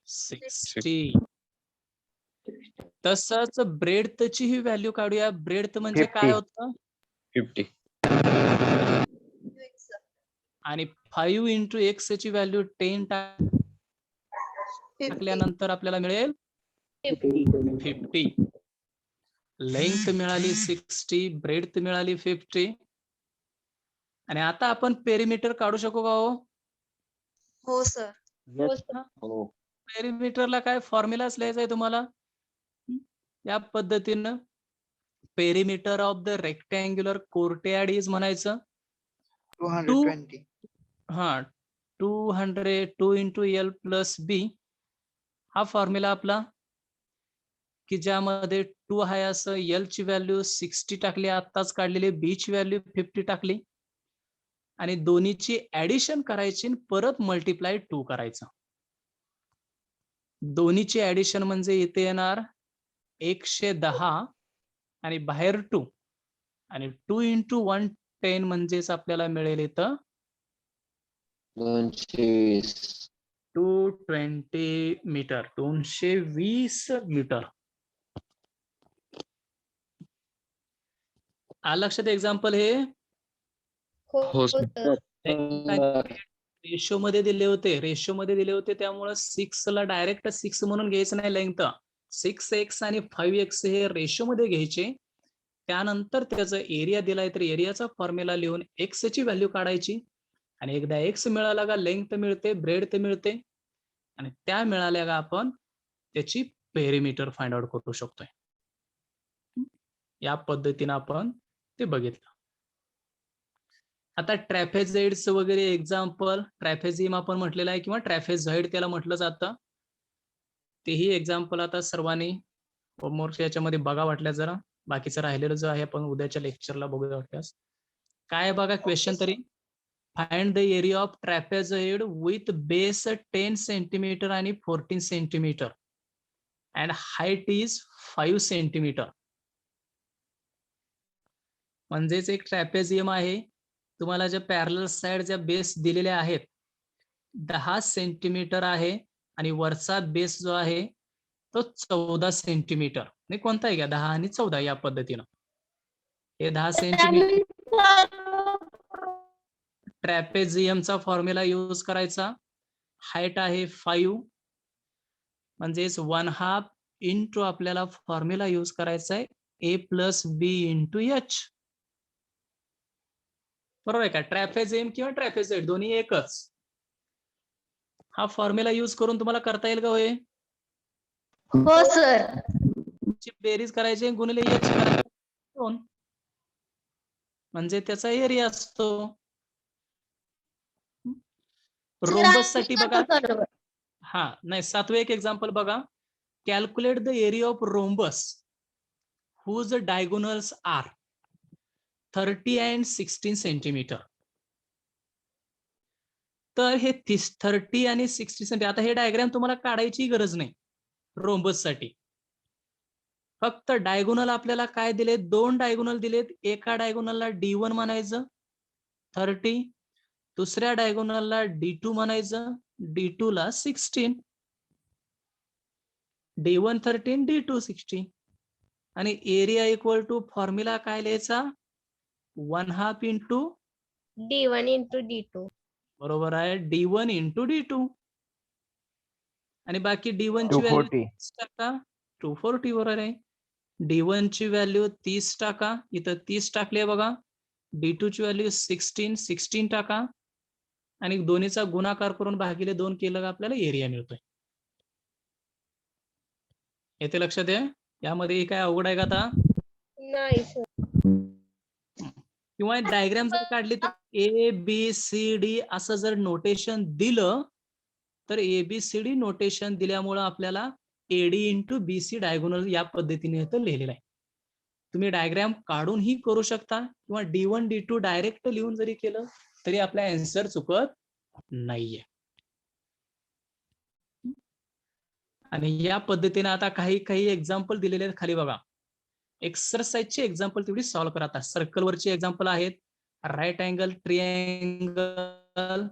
60. तसंच ब्रेडथची ही व्हॅल्यू काढूया. ब्रेडथ म्हणजे काय 50. होतं? 50. आणि 5 इंटू x ची व्हॅल्यू 10 टाकल्यानंतर आपल्याला मिळेल 50. लेंथ मिळाली 60, ब्रेडथ मिळाली 50. आणि आता आपण पेरिमीटर काढू शकू का हो? हो सर. हो. पेरिमीटरला काय फॉर्म्युलाच लिहायचा आहे तुम्हाला. या पद्धतीनं perimeter of the rectangular courtyard is म्हणायचं 220. हा 200 इंटू L प्लस B हा फॉर्म्युला आपला, की ज्यामध्ये 2 आहे असं L ची व्हॅल्यू 60 टाकली आत्ताच काढलेली, B ची व्हॅल्यू 50 टाकली आणि दोन्हीची ऍडिशन करायची आणि परत मल्टिप्लाय 2 करायचं. दोन्हीची ऍडिशन म्हणजे इथे येणार 110 आणि बाहेर 2 आणि 2 इंटू 110 म्हणजेच आपल्याला मिळेल इथं 220. 220 मीटर, 220 मीटर. लक्षात एक्झाम्पल हे हो सर. रेशो मध्ये दिले होते त्यामुळे 6 ला डायरेक्ट 6 म्हणून घ्यायचं नाही. लेंथ 6x आणि 5x हे रेशो मध्ये घ्यायचे. त्यानंतर त्याचा एरिया दिलाय तर एरियाचा फॉर्म्युला लिहून x ची व्हॅल्यू काढायची आणि एकदा x मिळाला का लेंथ मिळते, ब्रेडथ मिळते आणि त्या मिळाल्या का आपण त्याची पेरिमीटर फाइंड आउट करू शकतोय. या पद्धतीने आपण ते बघितलं. आता ट्रॅपेझॉइड्स वगैरे एक्झाम्पल, ट्रॅपेझियम आपण म्हटलेलं आहे किंवा ट्रॅपेझॉइड त्याला म्हटलं जातं. तेही एक्झाम्पल आता सर्वांनी होमवर्क याच्यामध्ये बघा वाटल्या जरा. बाकीचं राहिलेलं जो आहे आपण उद्याच्या लेक्चरला बघूया वाटल्यास. काय बघा क्वेश्चन तरी. Find the area of trapezoid with base 10 centimetre आणि 14 centimetre and height is 5 centimetre. म्हणजेच एक ट्रॅपेझियम आहे, तुम्हाला ज्या पॅरलल साइड ज्या बेस दिलेल्या आहेत 10 सेंटीमीटर आहे आणि वरचा बेस जो आहे तो 14 सेंटीमीटर. नाही कोणता आहे घ्या, 10 आणि 14 या पद्धतीनं. हे 10 सेंटीमीटर ट्रॅपेझियमचा फॉर्म्युला यूज करायचा. हाईट आहे 5 म्हणजेच 1/2 इंटू आपल्याला फॉर्म्युला यूज करायचा आहे a plus b into h. बरोबर आहे का? ट्रॅपेझियम किंवा ट्रॅपेझॉइड दोन्ही एकच. हा फॉर्म्युला यूज करून तुम्हाला करता येईल का होय? हो सर. ची बेरीज करायची गुणिले एच करायची 2 म्हणजे त्याचा एरिया असतो. रोम्बस साठी बघा. हा नाही 7वे एक एक्झाम्पल बघा. Calculate the area of rhombus whose diagonals are 30 and 16 centimetre. तर हे 30 आणि 60 सेंटीमीटर. आता हे डायग्राम तुम्हाला काढायची गरज नाही रोम्बस साठी. फक्त डायगोनल आपल्याला काय दिले, 2 डायगोनल दिलेत. एका डायगोनलला D1 म्हणायचं 30, दुसऱ्या डायगोनलला D2 म्हणायचं, D2 ला 16, D1 13, D2 16. आणि एरिया इक्वल टू फॉर्म्युला काय लिहायचा, 1/2 इंटू D1 into D2. बरोबर आहे D1 इंटू D2. आणि बाकी D1 ची व्हॅल्यू 240. 30 टाका, 240 बरोबर आहे. D1 ची व्हॅल्यू 30 टाका, इथं 30 टाकली बघा. D2 ची व्हॅल्यू 16 टाका आणि दोन्हीचा गुणाकार करून भागिले 2 केलं का आपल्याला एरिया मिळतोय. येते लक्षात आहे? यामध्ये काय अवघड आहे का आता? नाही सर. किंवा डायग्राम जर काढली तर ABCD असं जर नोटेशन दिलं तर ABCD नोटेशन दिल्यामुळं आपल्याला AD इंटू BC डायगोनल या पद्धतीने इथं लिहिलेलं आहे. तुम्ही डायग्राम काढूनही करू शकता किंवा D1 D2 डायरेक्ट लिहून जरी केलं तरी आपला आन्सर चुकत नाहीये. आणि या पद्धतीने आता काही एक्झाम्पल दिलेले आहेत खाली बघा. एक्सरसाइजची एक्झाम्पल तेवढी सॉल्व्ह करा. आता सर्कलवरची एक्झाम्पल आहेत. राईट अँगल ट्रिअँगल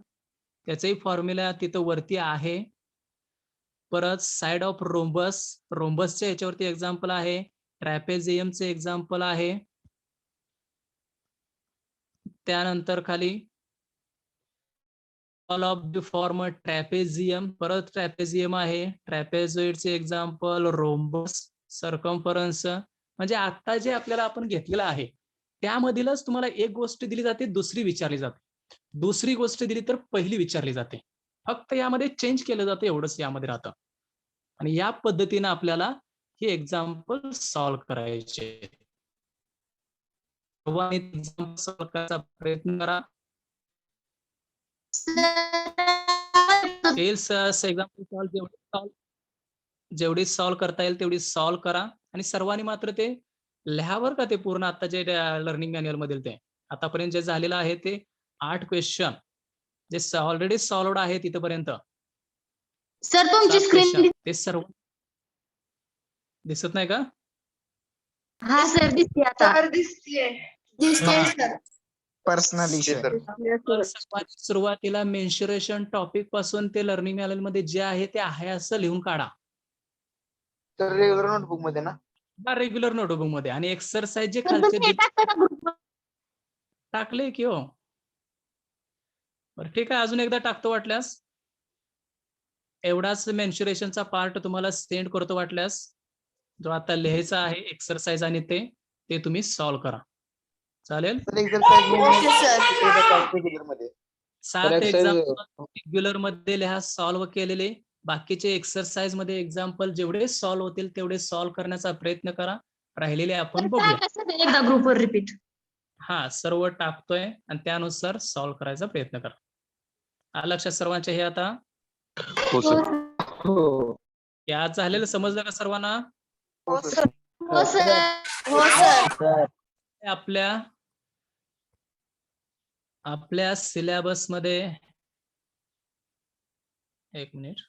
त्याचाही फॉर्म्युला तिथं वरती आहे. परत साइड ऑफ रोम्बस, रोम्बसच्या याच्यावरती एक्झाम्पल आहे. ट्रॅपेझियमचे एक्झाम्पल आहे. त्यानंतर खाली all of the form trapezium, परत ट्रॅपेझियम आहे. ट्रॅपेझॉइडचे एक्झाम्पल, रोम्बस, सर्कम्फरन्स. म्हणजे आता जे आपल्याला आपण घेतलेलं आहे त्यामधीलच तुम्हाला एक गोष्ट दिली जाते, दुसरी विचारली जाते. दुसरी गोष्ट दिली तर पहिली विचारली जाते. फक्त यामध्ये चेंज केलं जातं एवढंच यामध्ये राहतं. आणि या पद्धतीने आपल्याला हे एक्झाम्पल सॉल्व्ह करायचे. एक्झाम्पल सॉल्व्ह करायचा प्रयत्न करा. एक्झाम्पल जेवढी सॉल्व्ह करता येईल तेवढी सॉल्व्ह करा. आणि सर्वांनी मात्र ते लिहावर का ते पूर्ण आता जे लर्निंग मॅन्युअल मधील ते आतापर्यंत जे झालेलं आहे ते 8 क्वेश्चन जे ऑलरेडी सॉल्व्ड आहे तिथपर्यंत. सर तुमची स्क्रीन. ते सर्व दिसत नाही का? हा सर दिसते आता. सर दिसते सर. पर्सनली सुरुवातीला मेन्शुरेशन टॉपिक पासून ते लर्निंग मॅन्युअल मध्ये जे आहे ते आहे असं लिहून काढा. तर रेग्युलर नोटबुक मध्ये ना? रेग्युलर नोटबुक मध्ये. आणि एक्सरसाइज जे खालचे टाकले की हो. बरं ठीक आहे, अजून एकदा टाकतो वाटल्यास. एवढाच मेन्शुरेशनचा पार्ट तुम्हाला सेंड करतो वाटल्यास. जो आता लिहायचा आहे एक्सरसाइज आणि ते तुम्ही सॉल्व्ह करा. चालेल? 7 एक्झाम्पल रेग्युलर मध्ये लिहा सॉल्व्ह केलेले. बाकीचे एक्सरसाइज मध्ये एक्झाम्पल जेवढे सॉल्व्ह होतील तेवढे सॉल्व्ह करण्याचा प्रयत्न करा. राहिलेले आपण बघूया. एकदा ग्रुपवर रिपीट. हा सर्व टाकतोय आणि त्यानुसार सॉल्व्ह करायचा प्रयत्न करा. लक्षात सर्वांच्या हे आता हो सर. हो हे आज झालेलं समजलं का सर्वांना? हो सर. हो सर. हो सर. सर आपल्या आपल्या सिलेबस मध्ये एक मिनिट